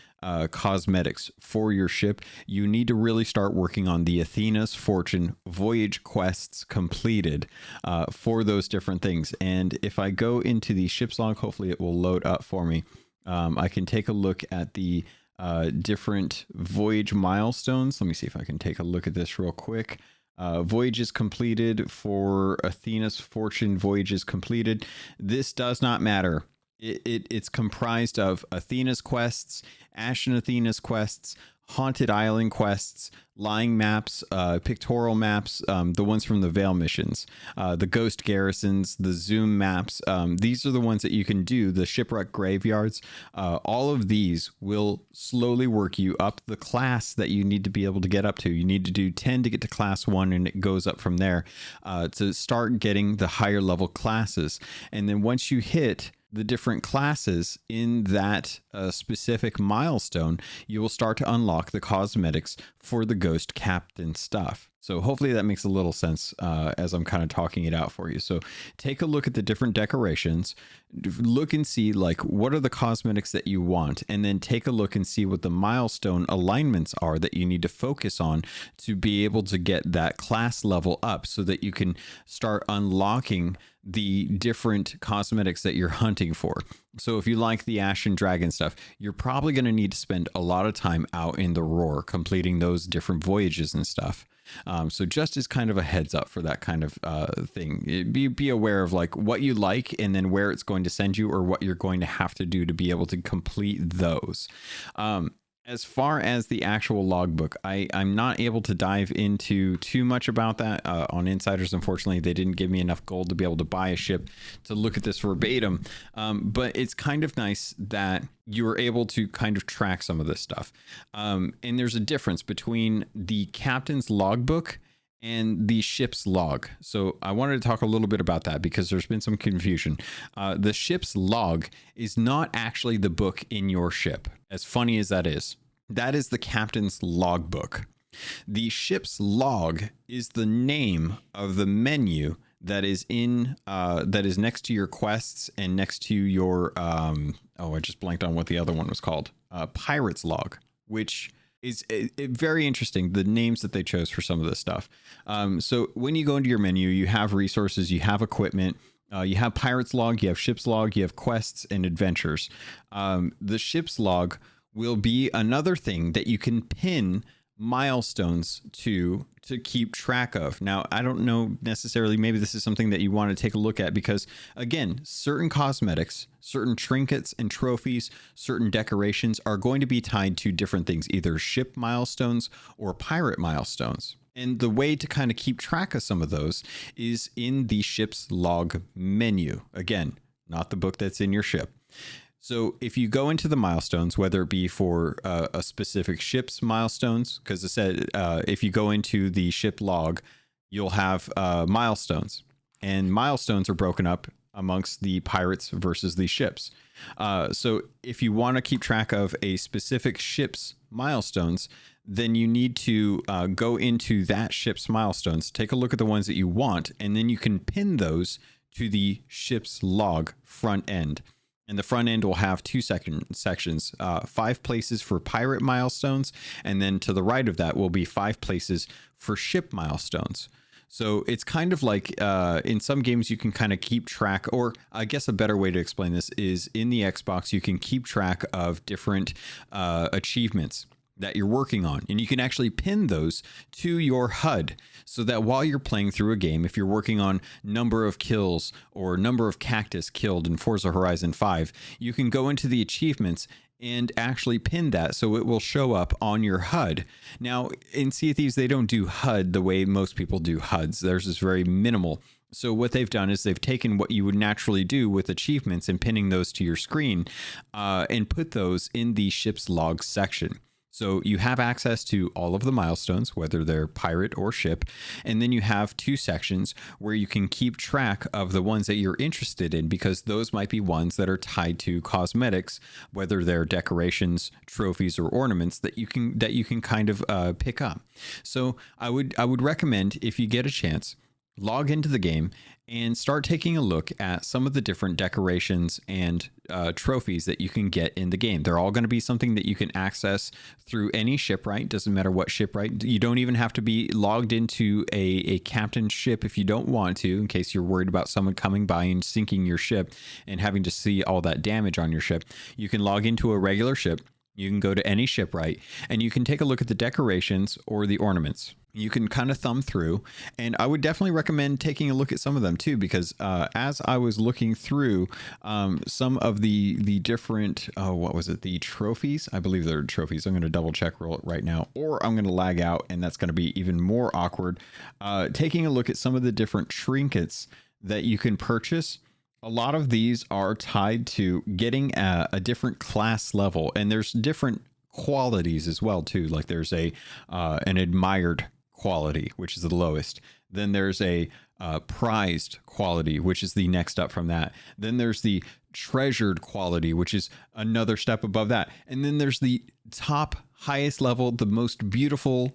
cosmetics for your ship, you need to really start working on the Athena's Fortune Voyage quests completed for those different things. And if I go into the ship's log, hopefully it will load up for me. I can take a look at the different voyage milestones. Let me see if I can take a look at this real quick. Voyages completed for Athena's Fortune Voyages completed. This does not matter. It's comprised of Athena's quests, Ashen Athena's quests, Haunted Island quests, lying maps, pictorial maps, the ones from the Veil missions, the Ghost Garrisons, the Zoom maps. These are the ones that you can do, the Shipwreck Graveyards. All of these will slowly work you up the class that you need to be able to get up to. You need to do 10 to get to class 1, and it goes up from there to start getting the higher level classes. And then once you hit the different classes in that specific milestone, you will start to unlock the cosmetics for the Ghost Captain stuff. So hopefully that makes a little sense as I'm kind of talking it out for you. So take a look at the different decorations, look and see like what are the cosmetics that you want, and then take a look and see what the milestone alignments are that you need to focus on to be able to get that class level up so that you can start unlocking the different cosmetics that you're hunting for. So if you like the Ashen Dragon stuff, you're probably going to need to spend a lot of time out in the Roar completing those different voyages and stuff. So just as kind of a heads up for that kind of thing, be aware of like what you like and then where it's going to send you or what you're going to have to do to be able to complete those. As far as the actual logbook, I'm not able to dive into too much about that on Insiders. Unfortunately, they didn't give me enough gold to be able to buy a ship to look at this verbatim. But it's kind of nice that you were able to kind of track some of this stuff. And there's a difference between the captain's logbook and the ship's log. So I wanted to talk a little bit about that because there's been some confusion. The ship's log is not actually the book in your ship, as funny as that is. That is the captain's logbook. The ship's log is the name of the menu that is in that is next to your quests and next to your I just blanked on what the other one was called. Pirate's log, which is very interesting, the names that they chose for some of this stuff. So when you go into your menu, you have resources, you have equipment, you have Pirate's log, you have ship's log, you have quests and adventures. The ship's log will be another thing that you can pin milestones to keep track of. Now, I don't know necessarily, maybe this is something that you want to take a look at because, again, certain cosmetics, certain trinkets and trophies, certain decorations are going to be tied to different things, either ship milestones or pirate milestones. And the way to kind of keep track of some of those is in the ship's log menu. Again, not the book that's in your ship. So if you go into the milestones, whether it be for a specific ship's milestones, because it said if you go into the ship log, you'll have milestones, and milestones are broken up amongst the pirates versus the ships. So if you want to keep track of a specific ship's milestones, then you need to go into that ship's milestones, take a look at the ones that you want, and then you can pin those to the ship's log front end. And the front end will have two sections, 5 places for pirate milestones. And then to the right of that will be 5 places for ship milestones. So it's kind of like in some games you can kind of keep track, or I guess a better way to explain this is in the Xbox, you can keep track of different achievements that you're working on, and you can actually pin those to your HUD so that while you're playing through a game, if you're working on number of kills or number of cactus killed in Forza Horizon 5, you can go into the achievements and actually pin that so it will show up on your HUD. Now, in Sea of Thieves, they don't do HUD the way most people do HUDs. Theirs is very minimal. So what they've done is they've taken what you would naturally do with achievements and pinning those to your screen and put those in the ship's logs section. So you have access to all of the milestones, whether they're pirate or ship. And then you have 2 sections where you can keep track of the ones that you're interested in, because those might be ones that are tied to cosmetics, whether they're decorations, trophies, or ornaments that you can kind of pick up. So I would recommend, if you get a chance, log into the game and start taking a look at some of the different decorations and trophies that you can get in the game. They're all going to be something that you can access through any shipwright. Doesn't matter what shipwright. You don't even have to be logged into a captain's ship if you don't want to, in case you're worried about someone coming by and sinking your ship and having to see all that damage on your ship. You can log into a regular ship. You can go to any shipwright and you can take a look at the decorations or the ornaments. You can kind of thumb through, and I would definitely recommend taking a look at some of them too, because as I was looking through some of the different, what was it? The trophies. I believe they're trophies. I'm going to double check right now, or I'm going to lag out and that's going to be even more awkward. Taking a look at some of the different trinkets that you can purchase. A lot of these are tied to getting a different class level, and there's different qualities as well too. Like there's an admired quality, which is the lowest. Then there's a prized quality, which is the next up from that. Then there's the treasured quality, which is another step above that. And then there's the top highest level, the most beautiful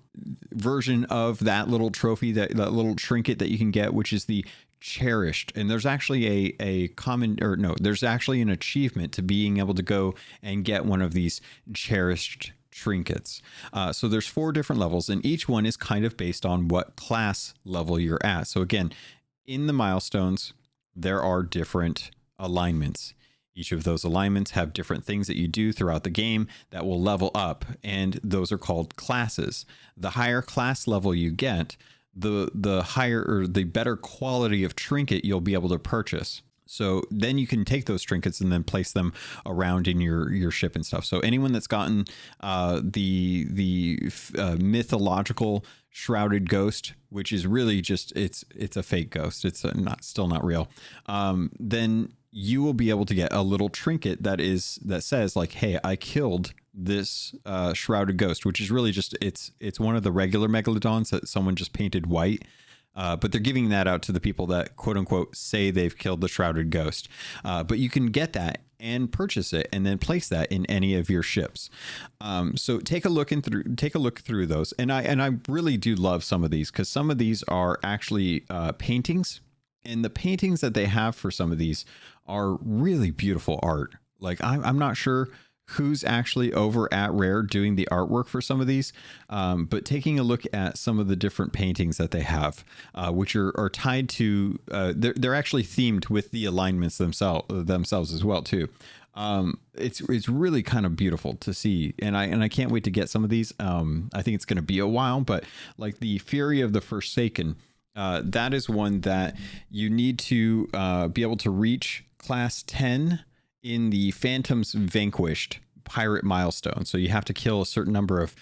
version of that little trophy, that little trinket that you can get, which is the cherished. And there's actually there's actually an achievement to being able to go and get one of these cherished trinkets. So there's 4 different levels, and each one is kind of based on what class level you're at. So again, in the milestones, there are different alignments. Each of those alignments have different things that you do throughout the game that will level up, and those are called classes. The higher class level you get, the higher or the better quality of trinket you'll be able to purchase. So then you can take those trinkets and then place them around in your ship and stuff. So anyone that's gotten the mythological shrouded ghost, which is really just it's a fake ghost, it's still not real, then you will be able to get a little trinket that says like, hey, I killed this shrouded ghost, which is really just it's one of the regular megalodons that someone just painted white. But they're giving that out to the people that quote unquote say they've killed the shrouded ghost. But you can get that and purchase it and then place that in any of your ships. So take a look through those. And I really do love some of these, because some of these are actually paintings, and the paintings that they have for some of these are really beautiful art. Like I'm not sure who's actually over at Rare doing the artwork for some of these, but taking a look at some of the different paintings that they have, which are tied to, they're actually themed with the alignments themselves as well too. It's really kind of beautiful to see, and I can't wait to get some of these. I think it's going to be a while, but like the Fury of the Forsaken, that is one that you need to be able to reach class 10 in the Phantoms Vanquished pirate milestone. So you have to kill a certain number of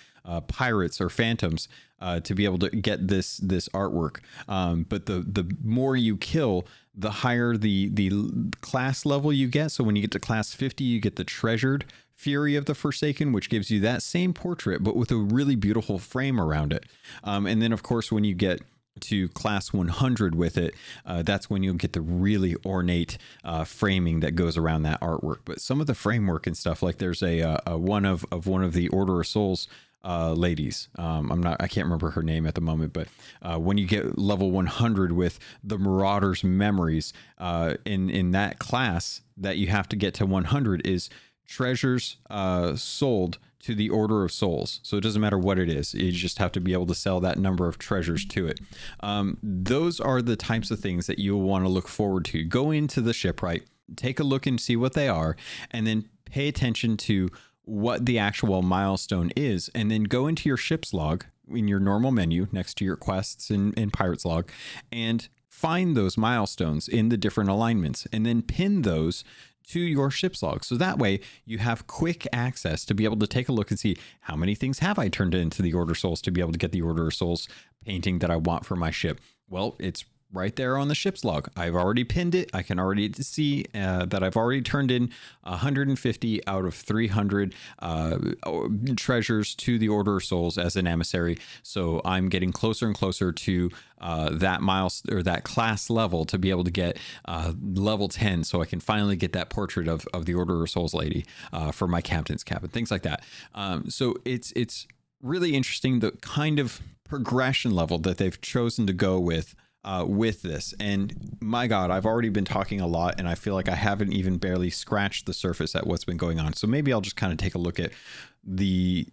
pirates or phantoms to be able to get this artwork. But the more you kill, the higher the class level you get. So when you get to class 50, you get the treasured Fury of the Forsaken, which gives you that same portrait, but with a really beautiful frame around it. And then of course, when you get to class 100 with it, that's when you'll get the really ornate framing that goes around that artwork. But some of the framework and stuff, like there's a one of the Order of Souls ladies. I can't remember her name at the moment, but when you get level 100 with the Marauder's Memories, in that class that you have to get to 100 is treasures sold to the Order of Souls. So it doesn't matter what it is. You just have to be able to sell that number of treasures to it. Those are the types of things that you'll want to look forward to. Go into the shipwright, take a look and see what they are, and then pay attention to what the actual milestone is, and then go into your ship's log in your normal menu next to your quests in Pirate's Log, and find those milestones in the different alignments, and then pin those to your ship's log. So that way you have quick access to be able to take a look and see how many things have I turned into the Order of Souls to be able to get the Order of Souls painting that I want for my ship. Well, it's right there on the ship's log. I've already pinned it. I can already see that I've already turned in 150 out of 300 treasures to the Order of Souls as an emissary. So I'm getting closer and closer to that milestone or that class level to be able to get level 10, so I can finally get that portrait of the Order of Souls lady for my captain's cabin, things like that. So it's really interesting the kind of progression level that they've chosen to go with this. And my God, I've already been talking a lot, and I feel like I haven't even barely scratched the surface at what's been going on. So maybe I'll just kind of take a look at the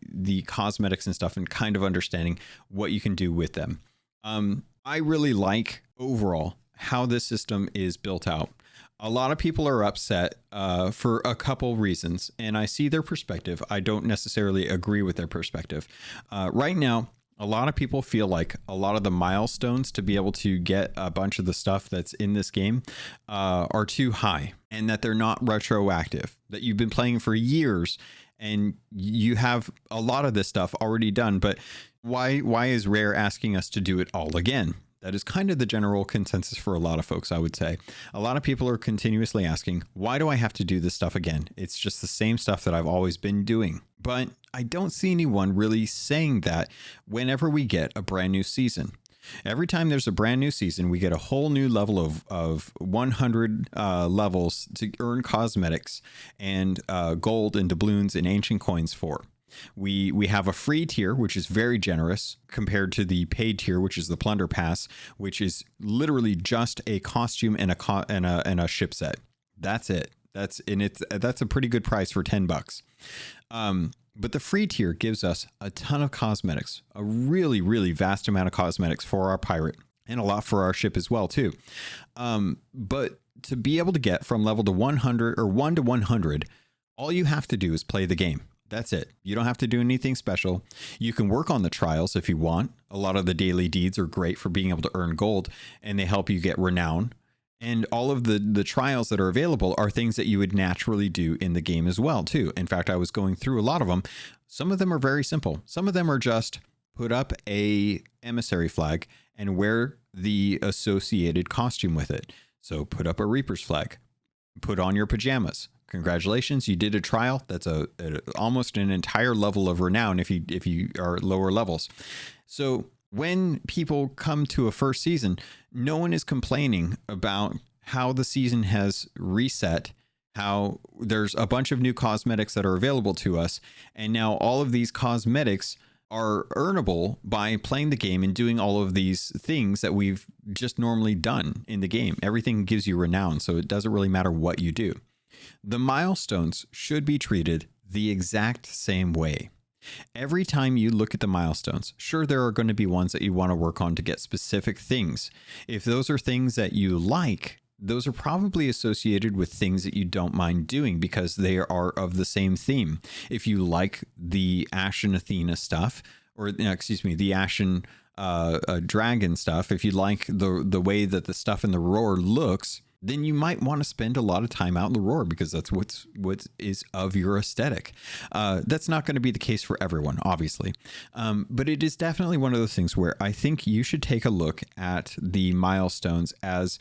cosmetics and stuff and kind of understanding what you can do with them. I really like overall how this system is built out. A lot of people are upset for a couple reasons, and I see their perspective. I don't necessarily agree with their perspective. Right now, a lot of people feel like a lot of the milestones to be able to get a bunch of the stuff that's in this game are too high, and that they're not retroactive, that you've been playing for years and you have a lot of this stuff already done. But why is Rare asking us to do it all again? That is kind of the general consensus for a lot of folks, I would say. A lot of people are continuously asking, why do I have to do this stuff again? It's just the same stuff that I've always been doing. But I don't see anyone really saying that whenever we get a brand new season. Every time there's a brand new season, we get a whole new level of 100 levels to earn cosmetics and gold and doubloons and ancient coins for. We have a free tier, which is very generous compared to the paid tier, which is the Plunder Pass, which is literally just a costume and a ship set. That's it. That's a pretty good price for $10. But the free tier gives us a ton of cosmetics, a really, really vast amount of cosmetics for our pirate, and a lot for our ship as well too. But to be able to get from level to 100 or 1 to 100, all you have to do is play the game. That's it. You don't have to do anything special. You can work on the trials if you want. A lot of the daily deeds are great for being able to earn gold, and they help you get renown. And all of the trials that are available are things that you would naturally do in the game as well, too. In fact, I was going through a lot of them. Some of them are very simple. Some of them are just put up a emissary flag and wear the associated costume with it. So put up a Reaper's flag, put on your pajamas. Congratulations, you did a trial. That's almost an entire level of renown if you are lower levels. So when people come to a first season, no one is complaining about how the season has reset, how there's a bunch of new cosmetics that are available to us, and now all of these cosmetics are earnable by playing the game and doing all of these things that we've just normally done in the game. Everything gives you renown, so it doesn't really matter what you do. The milestones should be treated the exact same way. Every time you look at the milestones, sure, there are going to be ones that you want to work on to get specific things. If those are things that you like, those are probably associated with things that you don't mind doing because they are of the same theme. If you like the Ashen Athena stuff, or the Ashen Dragon stuff, if you like the way that the stuff in the Roar looks, then you might want to spend a lot of time out in the Roar because that's what is of your aesthetic. That's not going to be the case for everyone, obviously. But it is definitely one of those things where I think you should take a look at the milestones as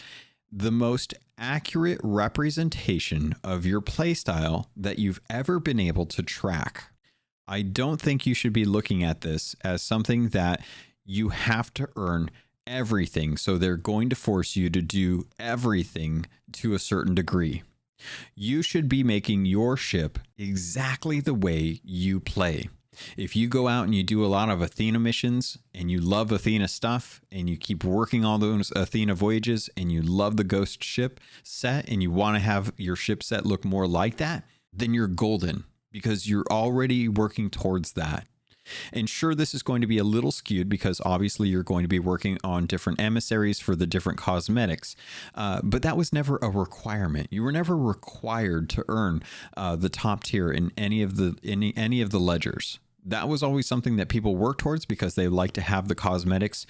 the most accurate representation of your playstyle that you've ever been able to track. I don't think you should be looking at this as something that you have to earn everything, so they're going to force you to do everything to a certain degree. You should be making your ship exactly the way you play. If you go out and you do a lot of Athena missions and you love Athena stuff and you keep working on those Athena voyages and you love the ghost ship set and you want to have your ship set look more like that, then you're golden because you're already working towards that. And sure, this is going to be a little skewed because obviously you're going to be working on different emissaries for the different cosmetics. But that was never a requirement. You were never required to earn the top tier in any of the ledgers. That was always something that people work towards because they like to have the cosmetics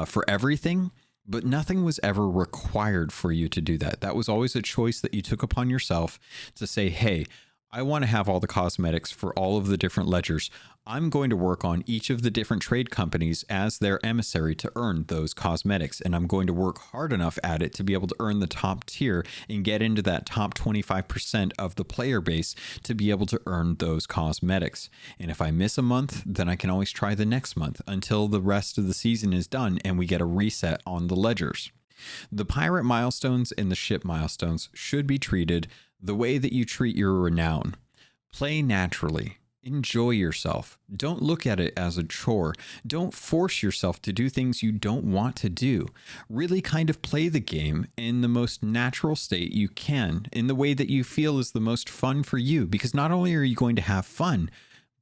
for everything. But nothing was ever required for you to do that. That was always a choice that you took upon yourself to say, hey, I want to have all the cosmetics for all of the different ledgers. I'm going to work on each of the different trade companies as their emissary to earn those cosmetics. And I'm going to work hard enough at it to be able to earn the top tier and get into that top 25% of the player base to be able to earn those cosmetics. And if I miss a month, then I can always try the next month until the rest of the season is done and we get a reset on the ledgers. The pirate milestones and the ship milestones should be treated the way that you treat your renown. Play naturally. Enjoy yourself. Don't look at it as a chore. Don't force yourself to do things you don't want to do. Really kind of play the game in the most natural state you can, in the way that you feel is the most fun for you, because not only are you going to have fun,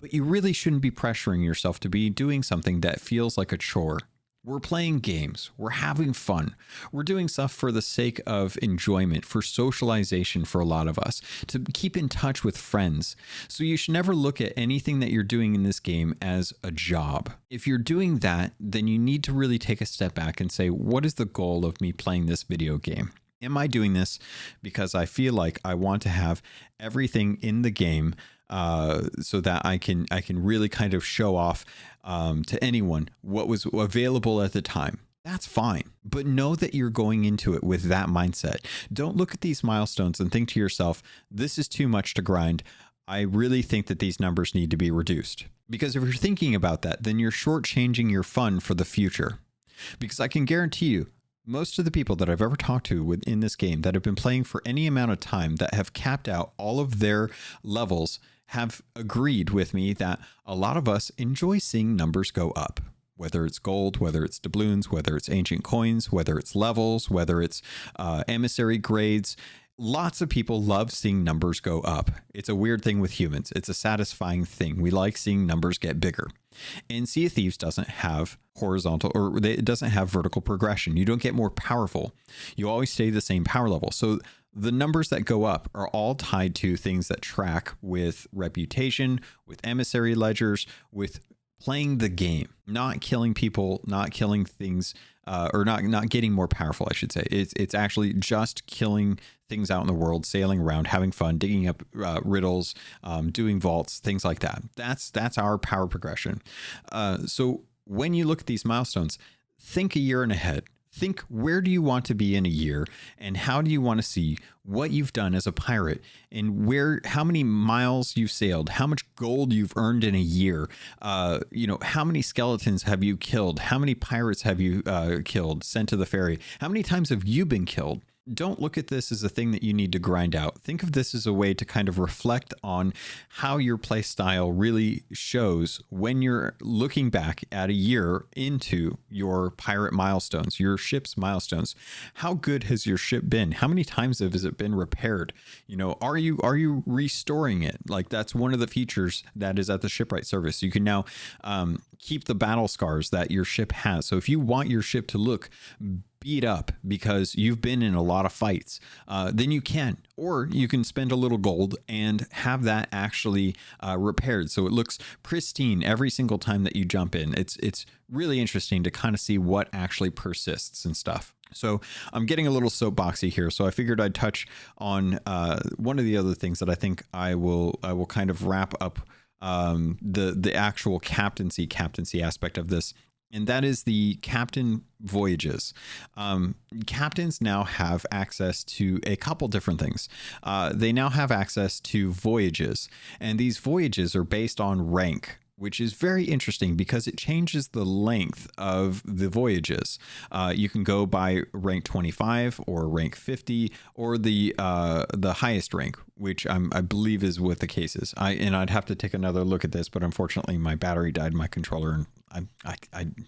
but you really shouldn't be pressuring yourself to be doing something that feels like a chore. We're playing games. We're having fun. We're doing stuff for the sake of enjoyment, for socialization for a lot of us, to keep in touch with friends. So you should never look at anything that you're doing in this game as a job. If you're doing that, then you need to really take a step back and say, what is the goal of me playing this video game? Am I doing this because I feel like I want to have everything in the game so that I can really kind of show off to anyone what was available at the time? That's fine. But know that you're going into it with that mindset. Don't look at these milestones and think to yourself, this is too much to grind. I really think that these numbers need to be reduced. Because if you're thinking about that, then you're shortchanging your fun for the future. Because I can guarantee you, most of the people that I've ever talked to within this game that have been playing for any amount of time, that have capped out all of their levels, have agreed with me that a lot of us enjoy seeing numbers go up. Whether it's gold, whether it's doubloons, whether it's ancient coins, whether it's levels, whether it's emissary grades. Lots of people love seeing numbers go up. It's a weird thing with humans. It's a satisfying thing. We like seeing numbers get bigger. And Sea of Thieves doesn't have horizontal, or it doesn't have vertical progression. You don't get more powerful. You always stay the same power level. So the numbers that go up are all tied to things that track with reputation, with emissary ledgers, with playing the game, not killing people, not killing things, or not getting more powerful, I should say. It's actually just killing things out in the world, sailing around, having fun, digging up riddles, doing vaults, things like that. That's our power progression. So when you look at these milestones, think a year and ahead. Think, where do you want to be in a year, and how do you want to see what you've done as a pirate, and how many miles you've sailed, how much gold you've earned in a year, how many skeletons have you killed, how many pirates have you killed, sent to the ferry, how many times have you been killed? Don't look at this as a thing that you need to grind out. Think of this as a way to kind of reflect on how your play style really shows when you're looking back at a year into your pirate milestones, your ship's milestones. How good has your ship been? How many times has it been repaired? Are you restoring it? Like, that's one of the features that is at the shipwright service. You can now keep the battle scars that your ship has. So if you want your ship to look beat up because you've been in a lot of fights, then you can. Or you can spend a little gold and have that actually repaired so it looks pristine every single time that you jump in. It's really interesting to kind of see what actually persists and stuff. So I'm getting a little soapboxy here, so I figured I'd touch on one of the other things that I think I will kind of wrap up the actual captaincy aspect of this. And that is the captain voyages. Captains now have access to a couple different things. They now have access to voyages, and these voyages are based on rank, which is very interesting because it changes the length of the voyages. You can go by rank 25 or rank 50 or the highest rank, which I believe is what the case is. I'd have to take another look at this, but unfortunately my battery died in my controller, and I'm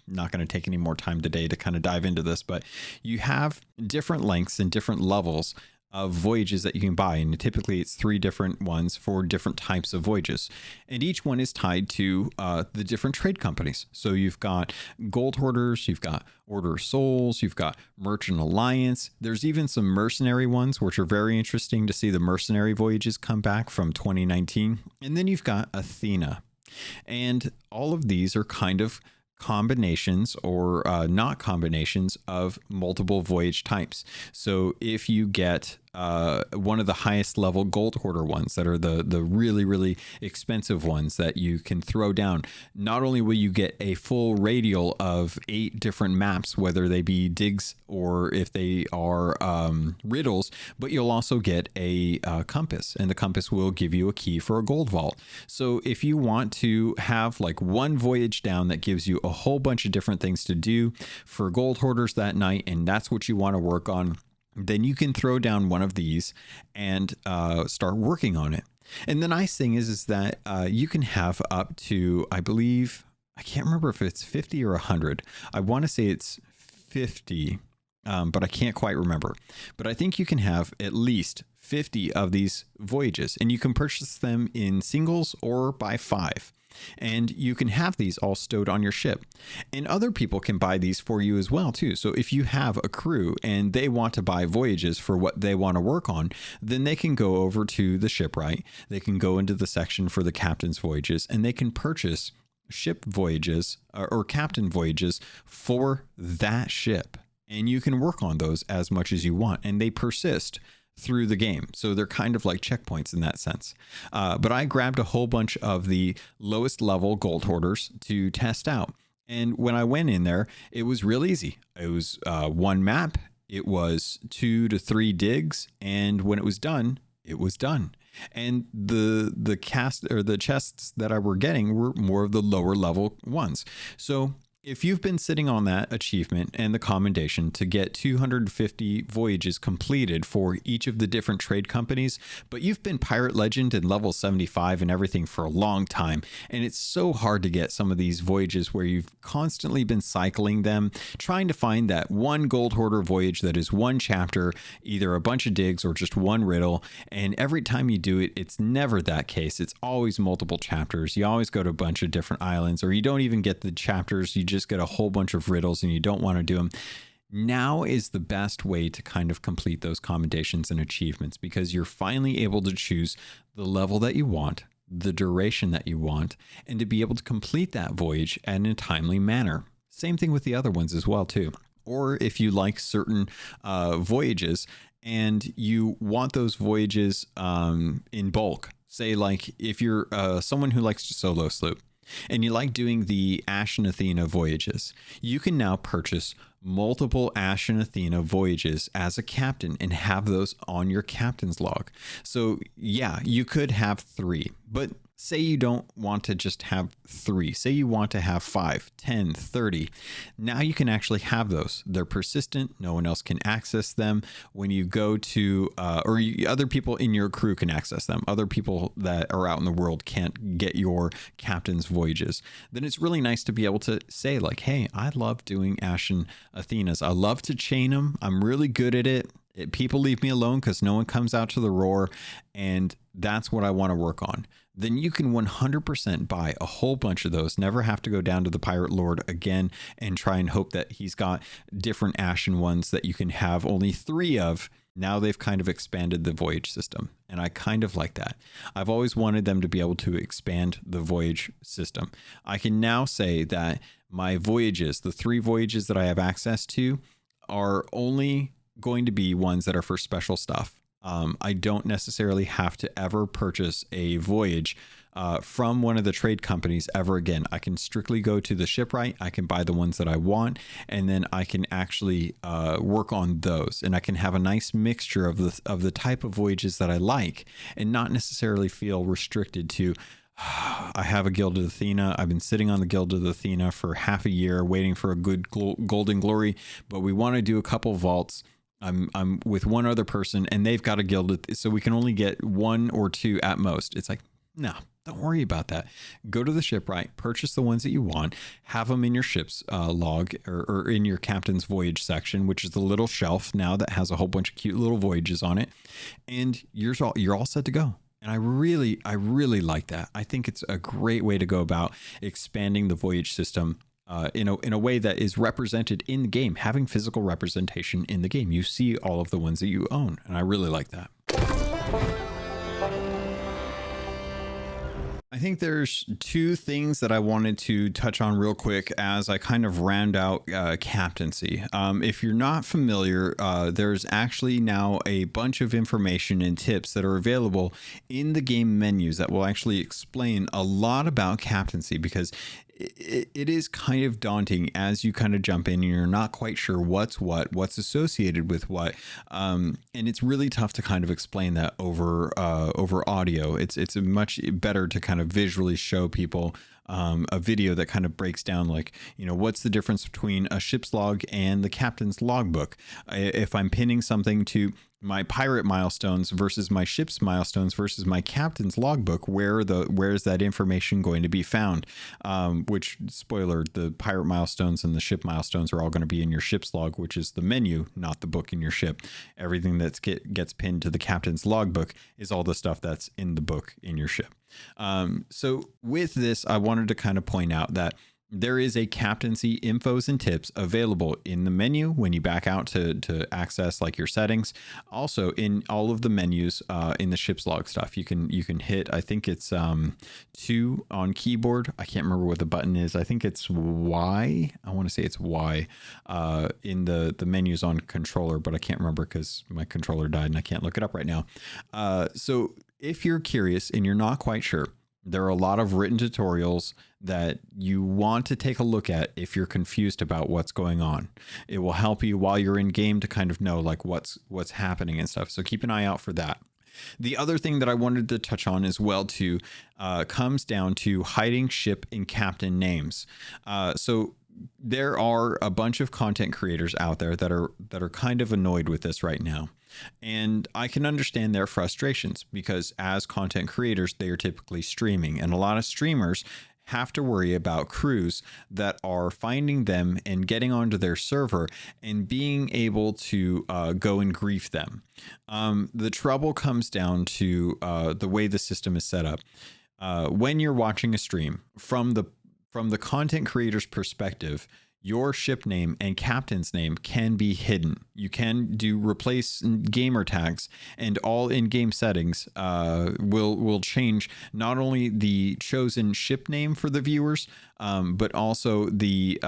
not going to take any more time today to kind of dive into this, but you have different lengths and different levels of voyages that you can buy, and typically it's 3 different ones for different types of voyages, and each one is tied to the different trade companies. So you've got gold hoarders, you've got Order of Souls, you've got Merchant Alliance. There's even some mercenary ones, which are very interesting to see the mercenary voyages come back from 2019. And then you've got Athena, and all of these are kind of combinations or not combinations of multiple voyage types. So if you get one of the highest level gold hoarder ones that are the really, really expensive ones that you can throw down. Not only will you get a full radial of 8 different maps, whether they be digs or if they are riddles, but you'll also get a compass, and the compass will give you a key for a gold vault. So if you want to have like one voyage down that gives you a whole bunch of different things to do for gold hoarders that night, and that's what you want to work on, then you can throw down one of these and start working on it. And the nice thing is that you can have up to, I believe, I can't remember if it's 50 or 100. I want to say it's 50, but I can't quite remember. But I think you can have at least 50 of these voyages, and you can purchase them in singles or by 5. And you can have these all stowed on your ship, and other people can buy these for you as well too. So if you have a crew and they want to buy voyages for what they want to work on, then they can go over to the shipwright. They can go into the section for the captain's voyages, and they can purchase ship voyages or captain voyages for that ship. And you can work on those as much as you want, and they persist through the game. So they're kind of like checkpoints in that sense. But I grabbed a whole bunch of the lowest level gold hoarders to test out. And when I went in there, it was real easy. It was one map. It was 2 to 3 digs. And when it was done, it was done. And the chests that I were getting were more of the lower level ones. So if you've been sitting on that achievement and the commendation to get 250 voyages completed for each of the different trade companies, but you've been Pirate Legend and level 75 and everything for a long time, and it's so hard to get some of these voyages where you've constantly been cycling them, trying to find that one gold hoarder voyage that is one chapter, either a bunch of digs or just one riddle, and every time you do it, it's never that case. It's always multiple chapters. You always go to a bunch of different islands, or you don't even get the chapters. You just get a whole bunch of riddles and you don't want to do them. Now is the best way to kind of complete those commendations and achievements, because you're finally able to choose the level that you want, the duration that you want, and to be able to complete that voyage in a timely manner. Same thing with the other ones as well too. Or if you like certain voyages and you want those voyages in bulk, say like if you're someone who likes to solo sloop, and you like doing the Ash and Athena voyages, you can now purchase multiple Ash and Athena voyages as a captain and have those on your captain's log. So yeah, you could have 3, but say you don't want to just have 3. Say you want to have 5, 10, 30. Now you can actually have those. They're persistent. No one else can access them. When you go to, other people in your crew can access them. Other people that are out in the world can't get your captain's voyages. Then it's really nice to be able to say like, hey, I love doing Ash and Athena's. I love to chain them. I'm really good at it. People leave me alone because no one comes out to the roar, and that's what I want to work on. Then you can 100% buy a whole bunch of those, never have to go down to the Pirate Lord again and try and hope that he's got different Ashen ones that you can have only 3 of. Now they've kind of expanded the voyage system, and I kind of like that. I've always wanted them to be able to expand the voyage system. I can now say that my voyages, the 3 voyages that I have access to, are only going to be ones that are for special stuff. I don't necessarily have to ever purchase a voyage from one of the trade companies ever again. I can strictly go to the shipwright. I can buy the ones that I want, and then I can actually work on those. And I can have a nice mixture of the type of voyages that I like, and not necessarily feel restricted to, I have a Gilded Athena. I've been sitting on the Gilded Athena for half a year waiting for a good golden glory, but we want to do a couple vaults. I'm with one other person and they've got a Gilded, so we can only get 1 or 2 at most. It's like, no, don't worry about that. Go to the shipwright, purchase the ones that you want, have them in your ship's log or in your captain's voyage section, which is the little shelf now that has a whole bunch of cute little voyages on it, and you're all set to go. And I really like that. I think it's a great way to go about expanding the voyage system in a way that is represented in the game, having physical representation in the game. You see all of the ones that you own, and I really like that. I think there's two things that I wanted to touch on real quick as I kind of round out Captaincy. If you're not familiar, there's actually now a bunch of information and tips that are available in the game menus that will actually explain a lot about Captaincy, because it is kind of daunting as you kind of jump in and you're not quite sure what's associated with what, and it's really tough to kind of explain that over audio. It's much better to kind of visually show people a video that kind of breaks down, like, what's the difference between a ship's log and the captain's logbook. If I'm pinning something to my pirate milestones versus my ship's milestones versus my captain's logbook, where's that information going to be found? Which, spoiler, the pirate milestones and the ship milestones are all going to be in your ship's log, which is the menu, not the book in your ship. Everything that gets pinned to the captain's logbook is all the stuff that's in the book in your ship. So with this, I wanted to kind of point out that there is a captaincy infos and tips available in the menu when you back out to access like your settings. Also in all of the menus in the ship's log stuff, you can hit, I think it's 2 on keyboard. I can't remember what the button is. I think it's Y. I want to say it's Y in the menus on controller, but I can't remember because my controller died and I can't look it up right now. So if you're curious and you're not quite sure, there are a lot of written tutorials that you want to take a look at if you're confused about what's going on. It will help you while you're in game to kind of know like what's happening and stuff. So keep an eye out for that. The other thing that I wanted to touch on as well too comes down to hiding ship and captain names. So there are a bunch of content creators out there that are kind of annoyed with this right now. And I can understand their frustrations because as content creators, they are typically streaming, and a lot of streamers have to worry about crews that are finding them and getting onto their server and being able to go and grief them. The trouble comes down to the way the system is set up. When you're watching a stream, from the content creator's perspective, your ship name and captain's name can be hidden. You can replace gamer tags, and all in-game settings will change not only the chosen ship name for the viewers, but also the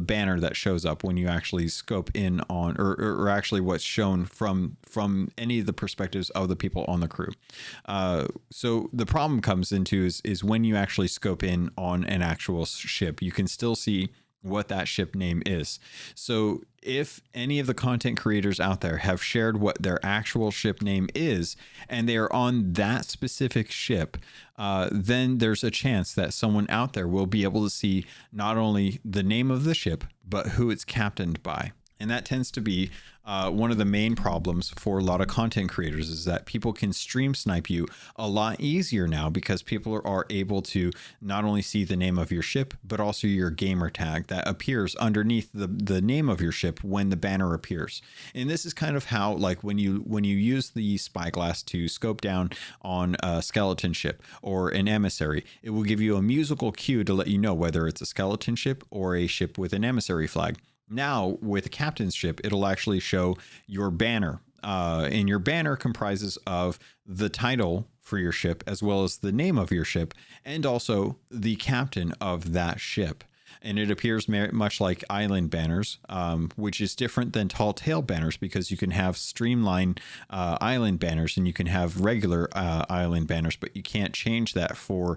banner that shows up when you actually scope in on, or actually what's shown from any of the perspectives of the people on the crew. So the problem comes into is when you actually scope in on an actual ship, you can still see what that ship name is. So if any of the content creators out there have shared what their actual ship name is and they are on that specific ship, then there's a chance that someone out there will be able to see not only the name of the ship, but who it's captained by. And that tends to be one of the main problems for a lot of content creators, is that people can stream snipe you a lot easier now because people are able to not only see the name of your ship, but also your gamer tag that appears underneath the name of your ship when the banner appears. And this is kind of how, like, when you use the spyglass to scope down on a skeleton ship or an emissary, it will give you a musical cue to let you know whether it's a skeleton ship or a ship with an emissary flag. Now, with a captain's ship, it'll actually show your banner. And your banner comprises of the title for your ship, as well as the name of your ship, and also the captain of that ship. And it appears much like island banners, which is different than tall tale banners, because you can have streamlined island banners and you can have regular island banners, but you can't change that for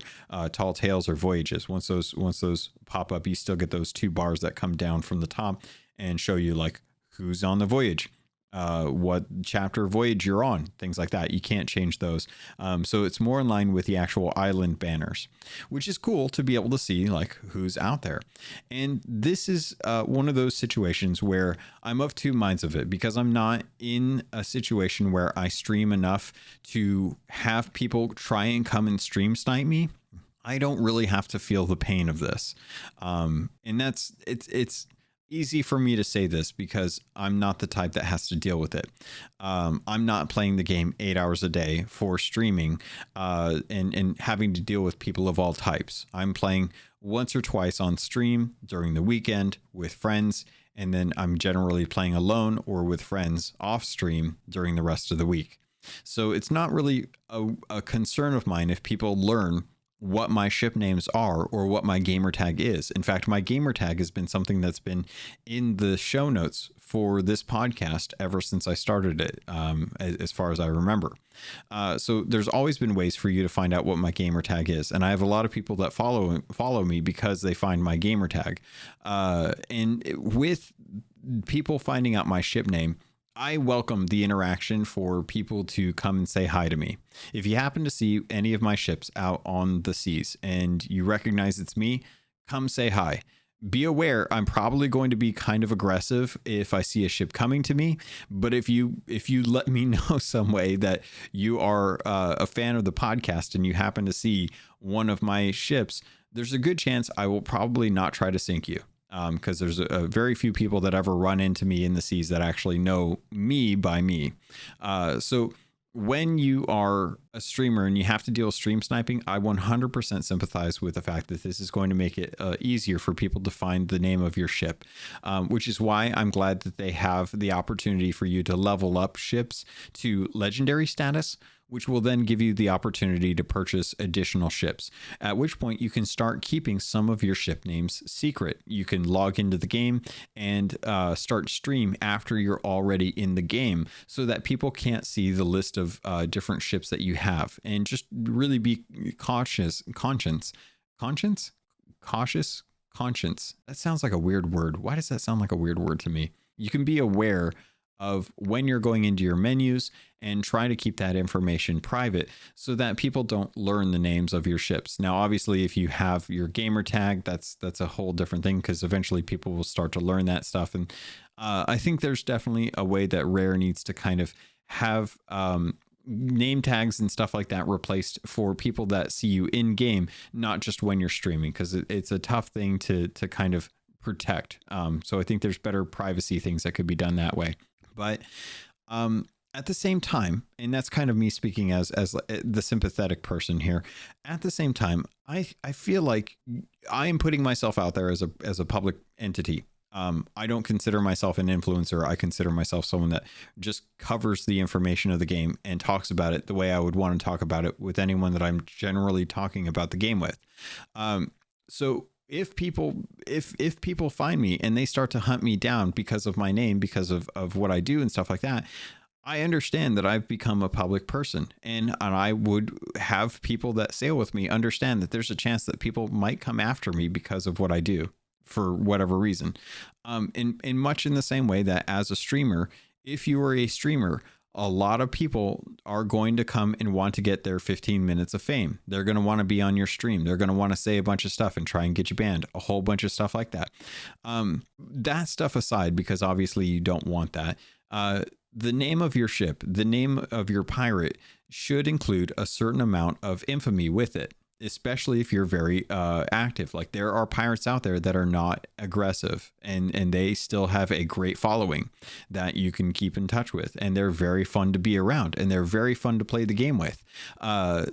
tall tales or voyages. Once those pop up, you still get those 2 bars that come down from the top and show you like who's on the voyage, what chapter voyage you're on, things like that. You can't change those. So it's more in line with the actual island banners, which is cool to be able to see like who's out there. And this is one of those situations where I'm of two minds of it, because I'm not in a situation where I stream enough to have people try and come and stream snipe me. I don't really have to feel the pain of this. And it's easy for me to say this because I'm not the type that has to deal with it. I'm not playing the game 8 hours a day for streaming and having to deal with people of all types. I'm playing once or twice on stream during the weekend with friends, and then I'm generally playing alone or with friends off stream during the rest of the week. So it's not really a concern of mine if people learn what my ship names are or what my gamer tag is. In fact, my gamer tag has been something that's been in the show notes for this podcast ever since I started it, as far as I remember. So there's always been ways for you to find out what my gamer tag is. And I have a lot of people that follow me because they find my gamer tag. And with people finding out my ship name, I welcome the interaction for people to come and say hi to me. If you happen to see any of my ships out on the seas and you recognize it's me, come say hi. Be aware, I'm probably going to be kind of aggressive if I see a ship coming to me. But if you let me know some way that you are a fan of the podcast and you happen to see one of my ships, there's a good chance I will probably not try to sink you. Because there's a very few people that ever run into me in the seas that actually know me by me. So when you are a streamer and you have to deal with stream sniping, I 100% sympathize with the fact that this is going to make it easier for people to find the name of your ship, which is why I'm glad that they have the opportunity for you to level up ships to legendary status, which will then give you the opportunity to purchase additional ships, at which point you can start keeping some of your ship names secret. You can log into the game and start stream after you're already in the game so that people can't see the list of different ships that you have, and just really be cautious. Conscience. That sounds like a weird word. Why does that sound like a weird word to me? You can be aware of when you're going into your menus and try to keep that information private so that people don't learn the names of your ships. Now, obviously, if you have your gamer tag, that's a whole different thing, because eventually people will start to learn that stuff. And I think there's definitely a way that Rare needs to kind of have name tags and stuff like that replaced for people that see you in game, not just when you're streaming, because it's a tough thing to kind of protect. So I think there's better privacy things that could be done that way. But at the same time, and that's kind of me speaking as the sympathetic person here, at the same time, I feel like I am putting myself out there as a public entity. I don't consider myself an influencer. I consider myself someone that just covers the information of the game and talks about it the way I would want to talk about it with anyone that I'm generally talking about the game with. So if people find me and they start to hunt me down because of my name, because of what I do and stuff like that, I understand that I've become a public person, and I would have people that sail with me understand that there's a chance that people might come after me because of what I do for whatever reason. In much in the same way that as a streamer, if you are a streamer, a lot of people are going to come and want to get their 15 minutes of fame. They're going to want to be on your stream. They're going to want to say a bunch of stuff and try and get you banned, a whole bunch of stuff like that. That stuff aside, because obviously you don't want that. The name of your ship, the name of your pirate should include a certain amount of infamy with it, especially if you're very active. Like, there are pirates out there that are not aggressive and they still have a great following that you can keep in touch with, and they're very fun to be around and they're very fun to play the game with.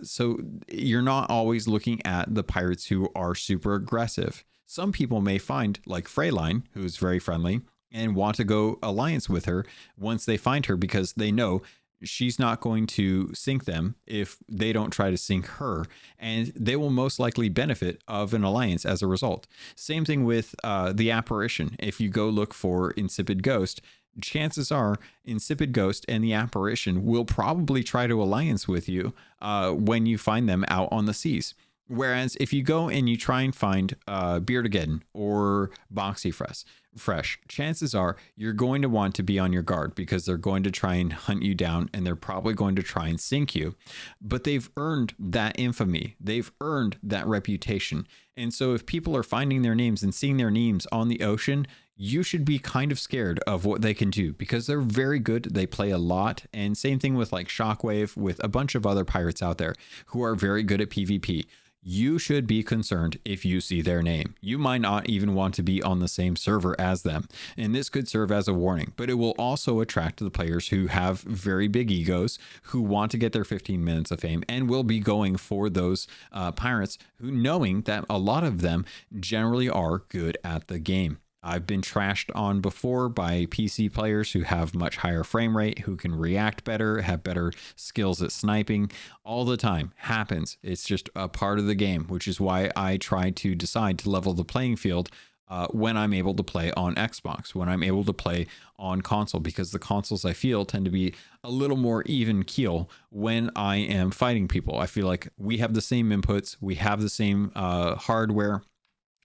So you're not always looking at the pirates who are super aggressive. Some people may find, like Freyline, who's very friendly, and want to go alliance with her once they find her, because they know she's not going to sink them if they don't try to sink her, and they will most likely benefit of an alliance as a result. Same thing with the apparition. If you go look for Insipid Ghost, chances are Insipid Ghost and the apparition will probably try to alliance with you when you find them out on the seas. Whereas if you go and you try and find Beardageddon or Boxy Fresh, chances are you're going to want to be on your guard, because they're going to try and hunt you down and they're probably going to try and sink you. But they've earned that infamy. They've earned that reputation. And so if people are finding their names and seeing their names on the ocean, you should be kind of scared of what they can do, because they're very good. They play a lot. And same thing with like Shockwave, with a bunch of other pirates out there who are very good at PvP. You should be concerned if you see their name. You might not even want to be on the same server as them, and this could serve as a warning, but it will also attract the players who have very big egos, who want to get their 15 minutes of fame, and will be going for those pirates who, knowing that a lot of them generally are good at the game. I've been trashed on before by PC players who have much higher frame rate, who can react better, have better skills at sniping. All the time. Happens. It's just a part of the game, which is why I try to decide to level the playing field when I'm able to play on Xbox, when I'm able to play on console, because the consoles I feel tend to be a little more even keel when I am fighting people. I feel like we have the same inputs, we have the same hardware.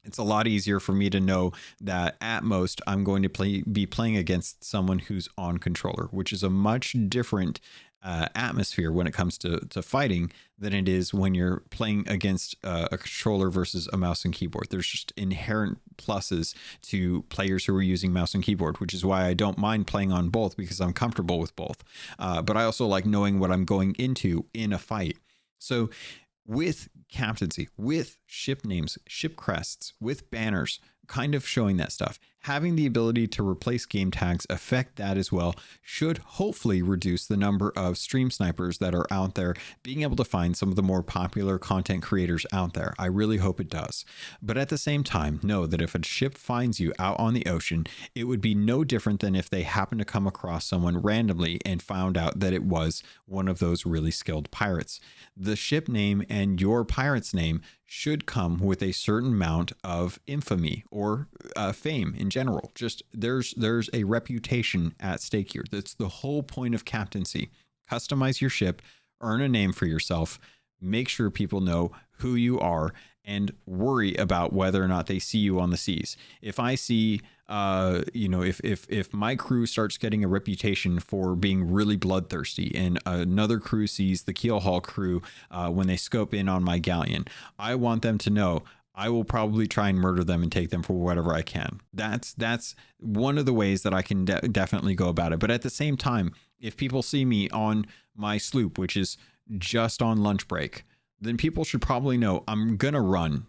It's a lot easier for me to know that at most I'm going to be playing against someone who's on controller, which is a much different atmosphere when it comes to fighting than it is when you're playing against a controller versus a mouse and keyboard. There's just inherent pluses to players who are using mouse and keyboard, which is why I don't mind playing on both, because I'm comfortable with both. But I also like knowing what I'm going into in a fight. So with Captaincy, with ship names, ship crests, with banners, kind of showing that stuff, having the ability to replace game tags, affect that as well, should hopefully reduce the number of stream snipers that are out there, being able to find some of the more popular content creators out there. I really hope it does. But at the same time, know that if a ship finds you out on the ocean, it would be no different than if they happened to come across someone randomly and found out that it was one of those really skilled pirates. The ship name and your pirate's name should come with a certain amount of infamy or fame in general. Just there's a reputation at stake here. That's the whole point of Captaincy. Customize your ship, earn a name for yourself, make sure people know who you are, and worry about whether or not they see you on the seas. If I see, if my crew starts getting a reputation for being really bloodthirsty, and another crew sees the Keelhauled crew when they scope in on my Galleon, I want them to know I will probably try and murder them and take them for whatever I can. That's one of the ways that I can definitely go about it. But at the same time, if people see me on my sloop, which is just on lunch break, then people should probably know I'm gonna run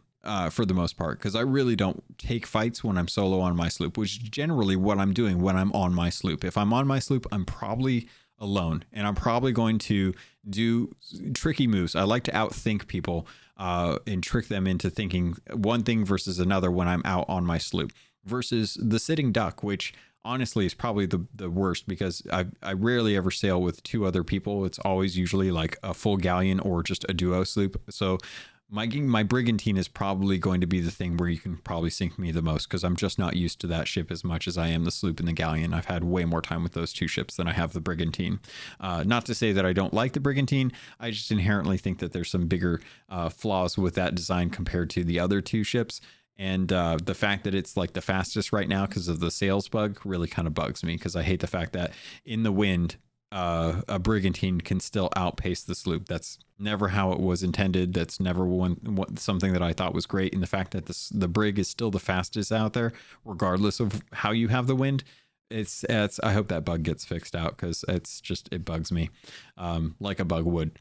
for the most part, because I really don't take fights when I'm solo on my sloop, which is generally what I'm doing when I'm on my sloop. If I'm on my sloop, I'm probably alone, and I'm probably going to do tricky moves. I like to outthink people and trick them into thinking one thing versus another when I'm out on my sloop, versus the sitting duck, which honestly is probably the worst, because I rarely ever sail with two other people. It's always usually like a full galleon or just a duo sloop. So my brigantine is probably going to be the thing where you can probably sink me the most, because I'm just not used to that ship as much as I am the sloop and the galleon. I've had way more time with those two ships than I have the brigantine. Not to say that I don't like the brigantine. I just inherently think that there's some bigger flaws with that design compared to the other two ships. And the fact that it's like the fastest right now because of the sails bug really kind of bugs me, because I hate the fact that in the wind, a brigantine can still outpace the sloop. That's never how it was intended. That's never something that I thought was great. And the fact that the brig is still the fastest out there, regardless of how you have the wind, it's I hope that bug gets fixed out, because it bugs me like a bug would.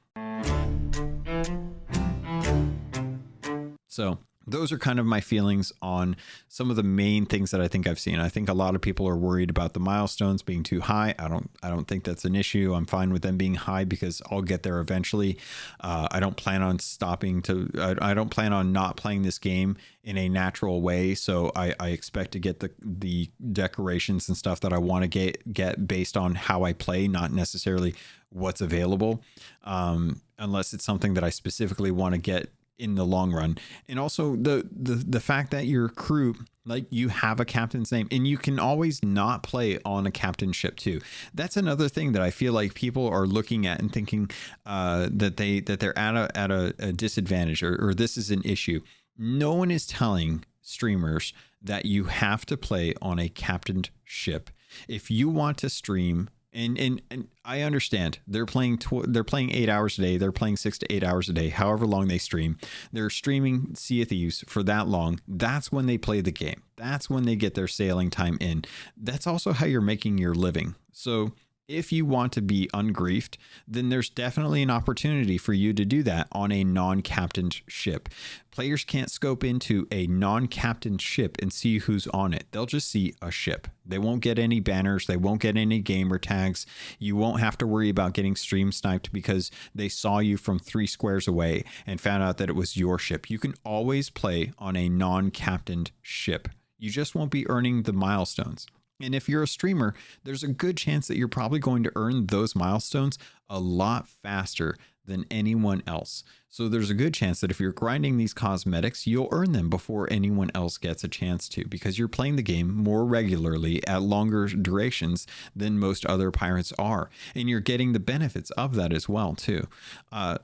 So those are kind of my feelings on some of the main things that I think I've seen. I think a lot of people are worried about the milestones being too high. I don't think that's an issue. I'm fine with them being high, because I'll get there eventually. I don't plan on I don't plan on not playing this game in a natural way. So I expect to get the decorations and stuff that I want to get based on how I play, not necessarily what's available, unless it's something that I specifically want to get in the long run. And also the fact that your crew, like, you have a captain's name, and you can always not play on a captain ship too. That's another thing that I feel like people are looking at and thinking that they're at a disadvantage, or this is an issue. No one is telling streamers that you have to play on a captained ship. If you want to stream, and I understand they're playing 8 hours a day. They're playing 6 to 8 hours a day, however long they stream. They're streaming Sea of Thieves for that long. That's when they play the game. That's when they get their sailing time in. That's also how you're making your living. So if you want to be ungriefed, then there's definitely an opportunity for you to do that on a non-captained ship. Players can't scope into a non-captained ship and see who's on it. They'll just see a ship. They won't get any banners. They won't get any gamer tags. You won't have to worry about getting stream sniped because they saw you from 3 squares away and found out that it was your ship. You can always play on a non-captained ship. You just won't be earning the milestones. And if you're a streamer, there's a good chance that you're probably going to earn those milestones a lot faster than anyone else. So there's a good chance that if you're grinding these cosmetics, you'll earn them before anyone else gets a chance to, because you're playing the game more regularly at longer durations than most other pirates are. And you're getting the benefits of that as well too.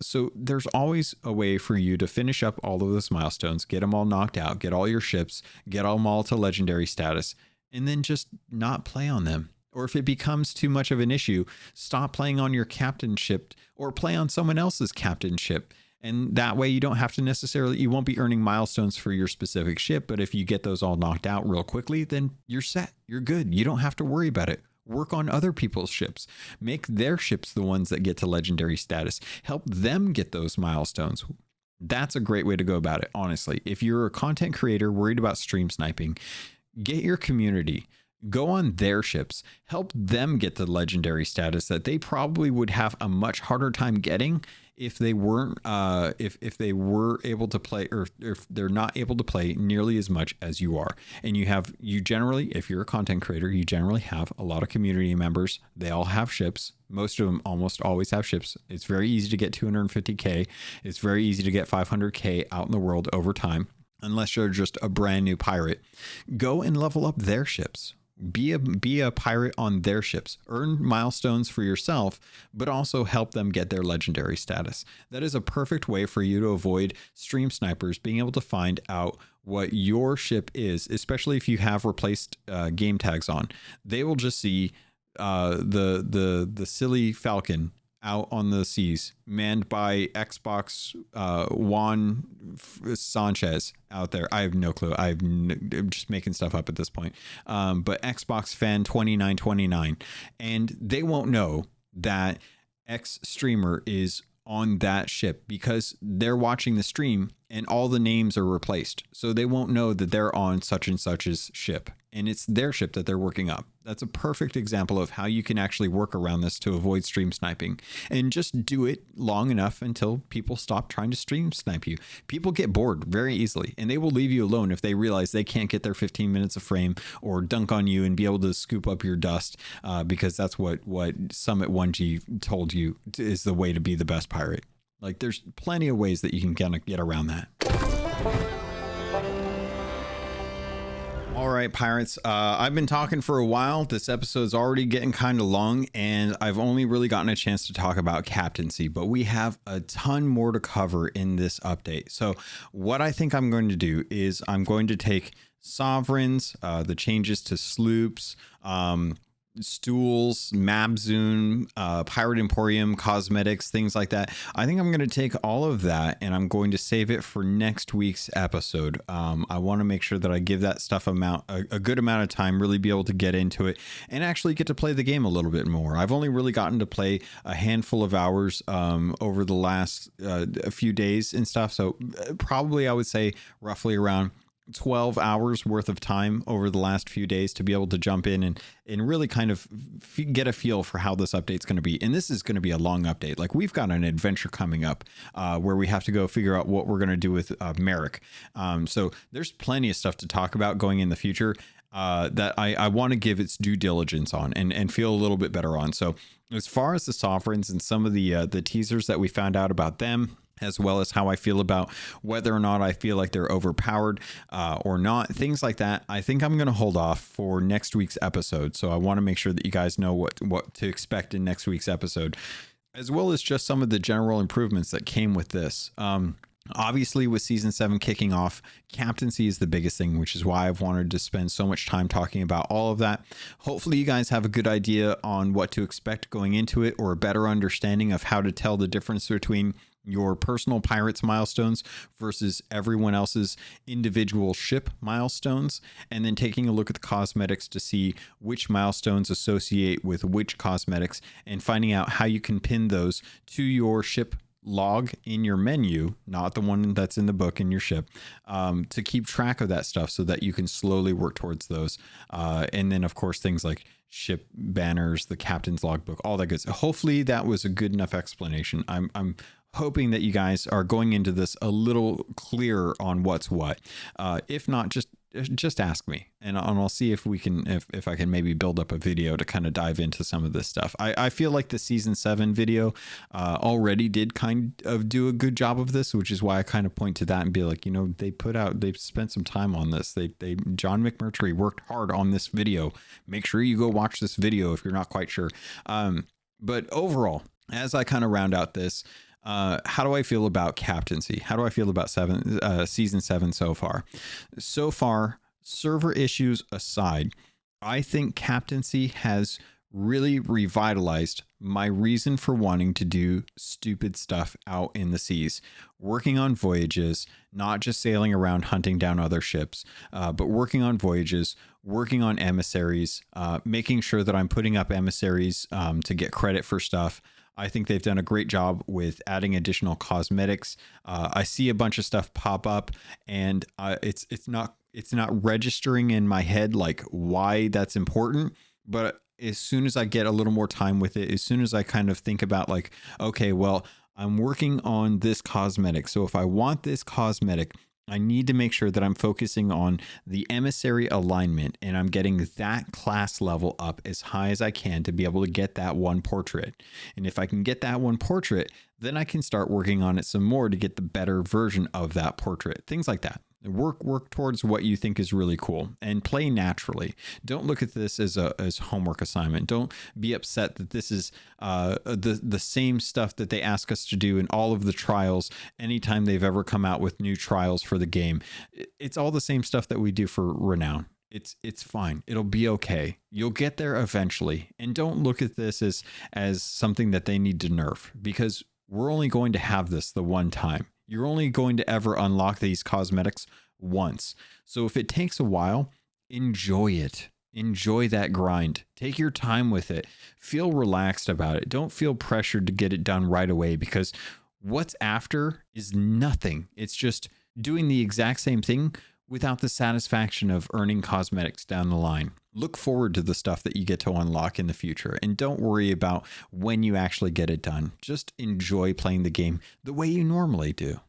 So there's always a way for you to finish up all of those milestones, get them all knocked out, get all your ships, get them all to legendary status, and then just not play on them. Or if it becomes too much of an issue, stop playing on your captain ship or play on someone else's captain ship. And that way you don't have to necessarily, you won't be earning milestones for your specific ship. But if you get those all knocked out real quickly, then you're set. You're good. You don't have to worry about it. Work on other people's ships. Make their ships the ones that get to legendary status. Help them get those milestones. That's a great way to go about it, honestly. If you're a content creator worried about stream sniping, get your community. Go on their ships, help them get the legendary status that they probably would have a much harder time getting if they weren't, if they were able to play, or if they're not able to play nearly as much as you are. And you generally, if you're a content creator, you generally have a lot of community members. They all have ships. Most of them almost always have ships. It's very easy to get 250K. It's very easy to get 500K out in the world over time, unless you're just a brand new pirate. Go and level up their ships. Be a pirate on their ships. Earn milestones for yourself, but also help them get their legendary status. That is a perfect way for you to avoid stream snipers being able to find out what your ship is, especially if you have replaced game tags on. They will just see the silly Falcon out on the seas, manned by Xbox Juan Sanchez out there. I have no clue. I'm just making stuff up at this point. But Xbox Fan 2929, and they won't know that X streamer is on that ship because they're watching the stream and all the names are replaced. So they won't know that they're on such and such's ship, and it's their ship that they're working up. That's a perfect example of how you can actually work around this to avoid stream sniping, and just do it long enough until people stop trying to stream snipe you. People get bored very easily, and they will leave you alone if they realize they can't get their 15 minutes of frame or dunk on you and be able to scoop up your dust, because that's what Summit 1G told you is the way to be the best pirate. Like, there's plenty of ways that you can kind of get around that. All right, pirates, I've been talking for a while. This episode's already getting kind of long, and I've only really gotten a chance to talk about Captaincy, but we have a ton more to cover in this update. So what I think I'm going to do is I'm going to take sovereigns, the changes to sloops, stools, Mabzoon, Pirate Emporium, cosmetics, things like that. I think I'm going to take all of that and I'm going to save it for next week's episode. I want to make sure that I give that stuff a good amount of time, really be able to get into it and actually get to play the game a little bit more. I've only really gotten to play a handful of hours over the last a few days and stuff. So probably I would say roughly around 12 hours worth of time over the last few days to be able to jump in and really kind of get a feel for how this update's going to be. And this is going to be a long update. Like, we've got an adventure coming up where we have to go figure out what we're going to do with Merrick. So there's plenty of stuff to talk about going in the future that I want to give its due diligence on and feel a little bit better on. So as far as the sovereigns and some of the teasers that we found out about them, as well as how I feel about whether or not I feel like they're overpowered or not, things like that, I think I'm going to hold off for next week's episode. So I want to make sure that you guys know what to expect in next week's episode, as well as just some of the general improvements that came with this. Obviously, with season 7 kicking off, captaincy is the biggest thing, which is why I've wanted to spend so much time talking about all of that. Hopefully you guys have a good idea on what to expect going into it, or a better understanding of how to tell the difference between your personal pirates milestones versus everyone else's individual ship milestones, and then taking a look at the cosmetics to see which milestones associate with which cosmetics, and finding out how you can pin those to your ship log in your menu, not the one that's in the book in your ship, to keep track of that stuff so that you can slowly work towards those. And then of course things like ship banners, the captain's logbook, all that good stuff. Hopefully that was a good enough explanation. I'm hoping that you guys are going into this a little clearer on what's what. If not, just just ask me, and I'll see if we can, if I can maybe build up a video to kind of dive into some of this stuff. I feel like the season 7 video already did kind of do a good job of this, which is why I kind of point to that and be like, you know, they've spent some time on this. John McMurtry worked hard on this video. Make sure you go watch this video if you're not quite sure. But overall, as I kind of round out this, how do I feel about Captaincy? How do I feel about season 7 so far? So far, server issues aside, I think Captaincy has really revitalized my reason for wanting to do stupid stuff out in the seas, working on voyages, not just sailing around hunting down other ships, but working on voyages, working on emissaries, making sure that I'm putting up emissaries to get credit for stuff. I think they've done a great job with adding additional cosmetics. I see a bunch of stuff pop up, and it's not registering in my head like why that's important. But as soon as I get a little more time with it, as soon as I kind of think about like, okay, well, I'm working on this cosmetic. So if I want this cosmetic, I need to make sure that I'm focusing on the emissary alignment, and I'm getting that class level up as high as I can to be able to get that one portrait. And if I can get that one portrait, then I can start working on it some more to get the better version of that portrait. Things like that. Work towards what you think is really cool and play naturally. Don't look at this as homework assignment. Don't be upset that this is the same stuff that they ask us to do in all of the trials anytime they've ever come out with new trials for the game. It's all the same stuff that we do for Renown. It's fine. It'll be okay. You'll get there eventually. And don't look at this as something that they need to nerf, because we're only going to have this the one time. You're only going to ever unlock these cosmetics once. So if it takes a while, enjoy it. Enjoy that grind. Take your time with it. Feel relaxed about it. Don't feel pressured to get it done right away, because what's after is nothing. It's just doing the exact same thing without the satisfaction of earning cosmetics down the line. Look forward to the stuff that you get to unlock in the future, and don't worry about when you actually get it done. Just enjoy playing the game the way you normally do.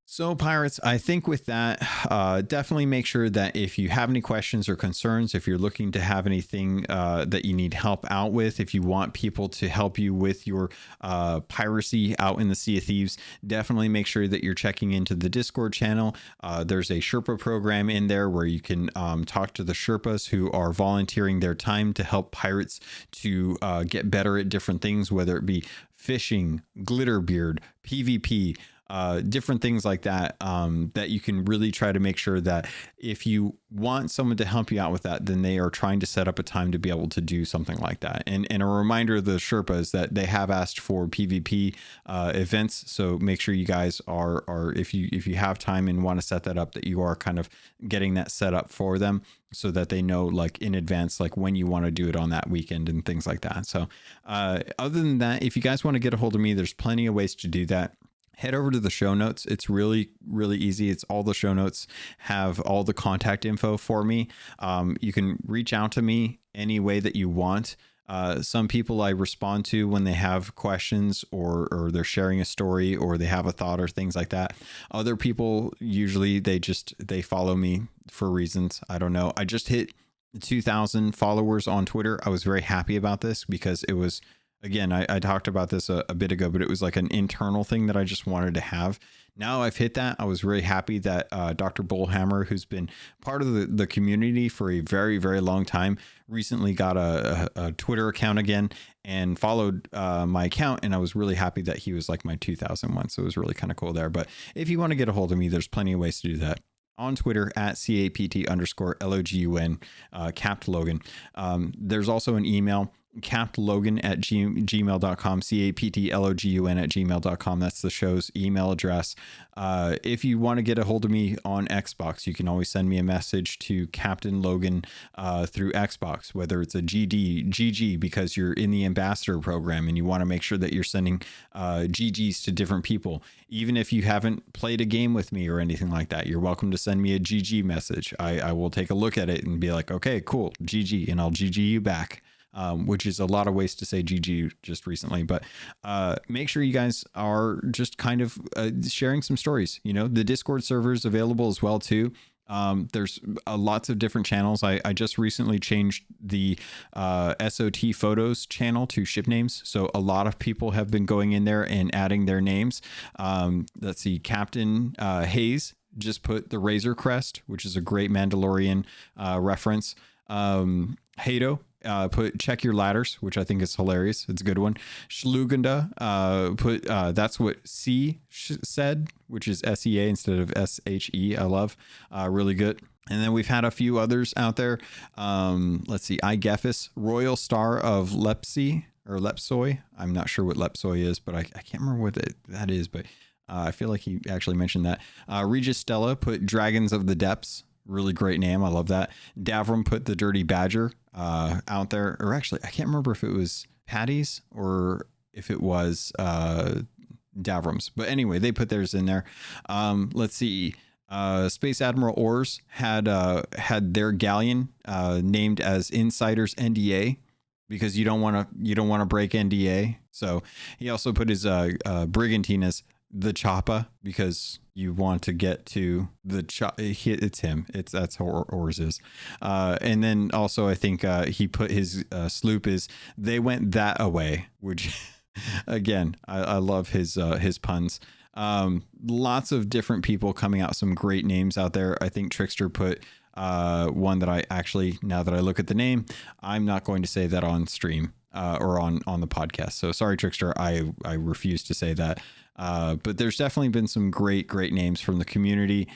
So pirates, I think with that, definitely make sure that if you have any questions or concerns, if you're looking to have anything that you need help out with, if you want people to help you with your piracy out in the Sea of Thieves, definitely make sure that you're checking into the Discord channel. There's a Sherpa program in there where you can talk to the Sherpas who are volunteering their time to help pirates to get better at different things, whether it be fishing, glitterbeard, PvP, different things like that, that you can really try to make sure that if you want someone to help you out with that, then they are trying to set up a time to be able to do something like that. And a reminder of the Sherpas that they have asked for PvP events. So make sure you guys are if you have time and want to set that up, that you are kind of getting that set up for them, so that they know like in advance, like when you want to do it on that weekend and things like that. So other than that, if you guys want to get a hold of me, there's plenty of ways to do that. Head over to the show notes. It's really, really easy. It's all the show notes have all the contact info for me. You can reach out to me any way that you want. Some people I respond to when they have questions or they're sharing a story or they have a thought or things like that. Other people, usually they follow me for reasons. I don't know. I just hit 2,000 followers on Twitter. I was very happy about this because it was, again, I talked about this a bit ago, but it was like an internal thing that I just wanted to have. Now I've hit that. I was really happy that Dr. Bullhammer, who's been part of the community for a very, very long time, recently got a Twitter account again and followed my account. And I was really happy that he was like my 2001. So it was really kind of cool there. But if you want to get a hold of me, there's plenty of ways to do that. On Twitter at CAPT_LOGUN, CaptainLogun. There's also an email, CaptainLogun@gmail.com, CAPTLOGUN@gmail.com. That's the show's email address. If you want to get a hold of me on Xbox, you can always send me a message to CaptainLogun through Xbox, whether it's a GG, because you're in the ambassador program and you want to make sure that you're sending GGs to different people. Even if you haven't played a game with me or anything like that, you're welcome to send me a GG message. I will take a look at it and be like, okay, cool, GG, and I'll GG you back. which is a lot of ways to say GG just recently. But make sure you guys are just kind of sharing some stories. The Discord server is available as well too. There's lots of different channels. I just recently changed the SOT photos channel to ship names. So a lot of people have been going in there and adding their names. Let's see, Captain Hayes just put the Razor Crest, which is a great Mandalorian reference. Hato put Check Your Ladders, which I think is hilarious. It's a good one. Shluganda put That's What C Said, which is SEA instead of SHE. I love. Really good. And then we've had a few others out there. Let's see. Igeffis, Royal Star of Lepsy or Lepsoi. I'm not sure what Lepsoi is, but I can't remember what that is, but I feel like he actually mentioned that. Regis Stella put Dragons of the Depths. Really great name. I love that. Davram put the Dirty Badger out there. Or actually, I can't remember if it was Patty's or if it was Davram's. But anyway, they put theirs in there. Let's see. Space Admiral Ors had their Galleon named as Insiders NDA because you don't want to break NDA. So he also put his Brigantine as the Choppa because you want to get to the it's him. That's how Ors is. And then also I think he put his sloop is They Went That Away, which again, I love his puns. Lots of different people coming out, some great names out there. I think Trickster put one that I actually, now that I look at the name, I'm not going to say that on stream or on the podcast. So sorry, Trickster, I refuse to say that. But there's definitely been some great names from the community.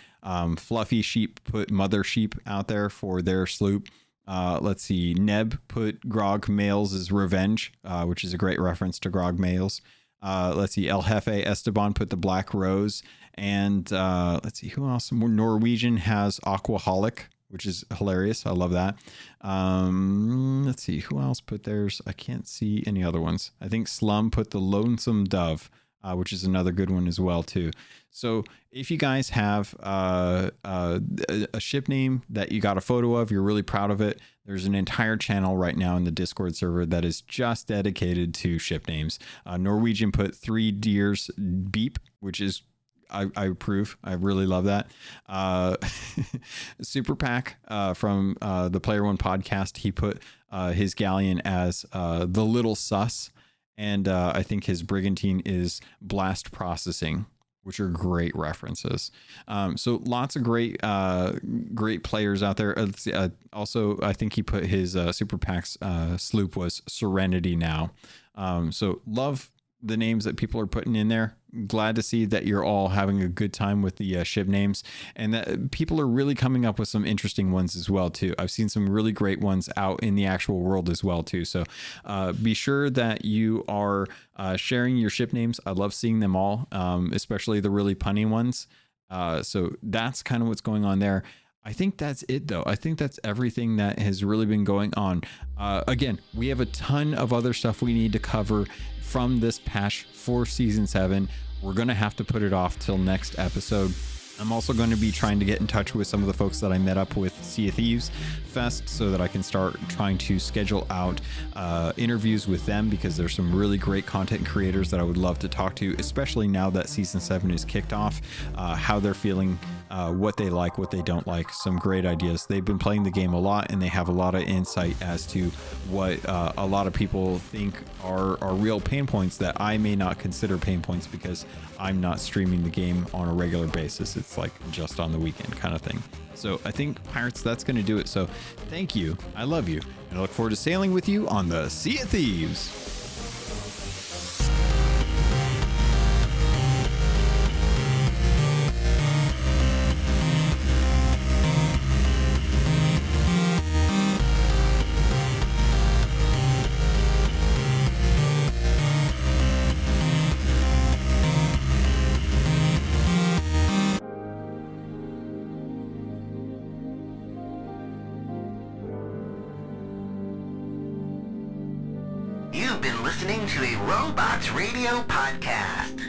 Fluffy Sheep put Mother Sheep out there for their sloop. Let's see. Neb put Grog Males' Revenge, which is a great reference to Grog Males. Let's see. El Jefe Esteban put the Black Rose. And let's see who else. Norwegian has Aquaholic, which is hilarious. I love that. Let's see who else put theirs. I can't see any other ones. I think Slum put the Lonesome Dove, which is another good one as well too. So if you guys have a ship name that you got a photo of, you're really proud of it, there's an entire channel right now in the Discord server that is just dedicated to ship names. Norwegian put Three Deers Beep, which is I approve. I really love that. Super Pack from the Player One podcast, he put his Galleon as the Little Sus. And I think his Brigantine is Blast Processing, which are great references. So lots of great players out there. Also, I think he put his Super Pack's sloop was Serenity Now. So love the names that people are putting in there. Glad to see that you're all having a good time with the ship names, and that people are really coming up with some interesting ones as well too. I've seen some really great ones out in the actual world as well too. So be sure that you are sharing your ship names. I love seeing them all, especially the really punny ones. So that's kind of what's going on there. I think that's it though. I think that's everything that has really been going on. Again, we have a ton of other stuff we need to cover from this patch for season 7. We're going to have to put it off till next episode. I'm also going to be trying to get in touch with some of the folks that I met up with Sea of Thieves Fest so that I can start trying to schedule out interviews with them, because there's some really great content creators that I would love to talk to, especially now that season 7 is kicked off, how they're feeling, what they like, what they don't like. Some great ideas. They've been playing the game a lot, and they have a lot of insight as to what a lot of people think are real pain points that I may not consider pain points because I'm not streaming the game on a regular basis. It's like just on the weekend kind of thing. So I think, Pirates, that's going to do it. So thank you. I love you. And I look forward to sailing with you on the Sea of Thieves. You've been listening to a Robots Radio podcast.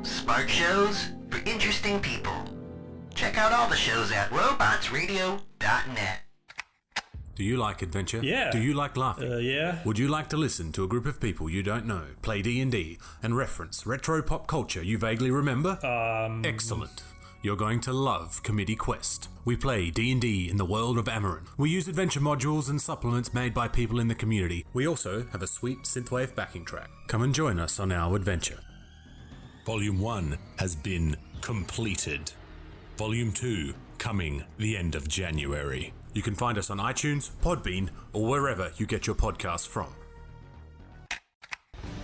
Smart shows for interesting people. Check out all the shows at robotsradio.net. Do you like adventure? Yeah. Do you like laughing? Yeah. Would you like to listen to a group of people you don't know play D&D and reference retro pop culture you vaguely remember? Excellent. You're going to love Committee Quest. We play D&D in the world of Amarin. We use adventure modules and supplements made by people in the community. We also have a sweet synthwave backing track. Come and join us on our adventure. Volume 1 has been completed. Volume 2 coming the end of January. You can find us on iTunes, Podbean, or wherever you get your podcasts from.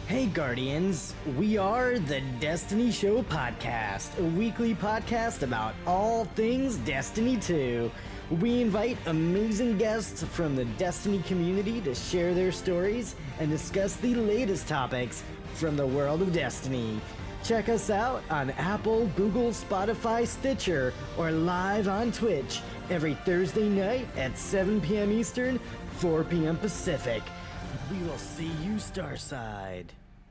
Hey Guardians, we are the Destiny Show Podcast, a weekly podcast about all things Destiny 2. We invite amazing guests from the Destiny community to share their stories and discuss the latest topics from the world of Destiny. Check us out on Apple, Google, Spotify, Stitcher, or live on Twitch every Thursday night at 7 p.m. Eastern, 4 p.m. Pacific. We will see you Starside.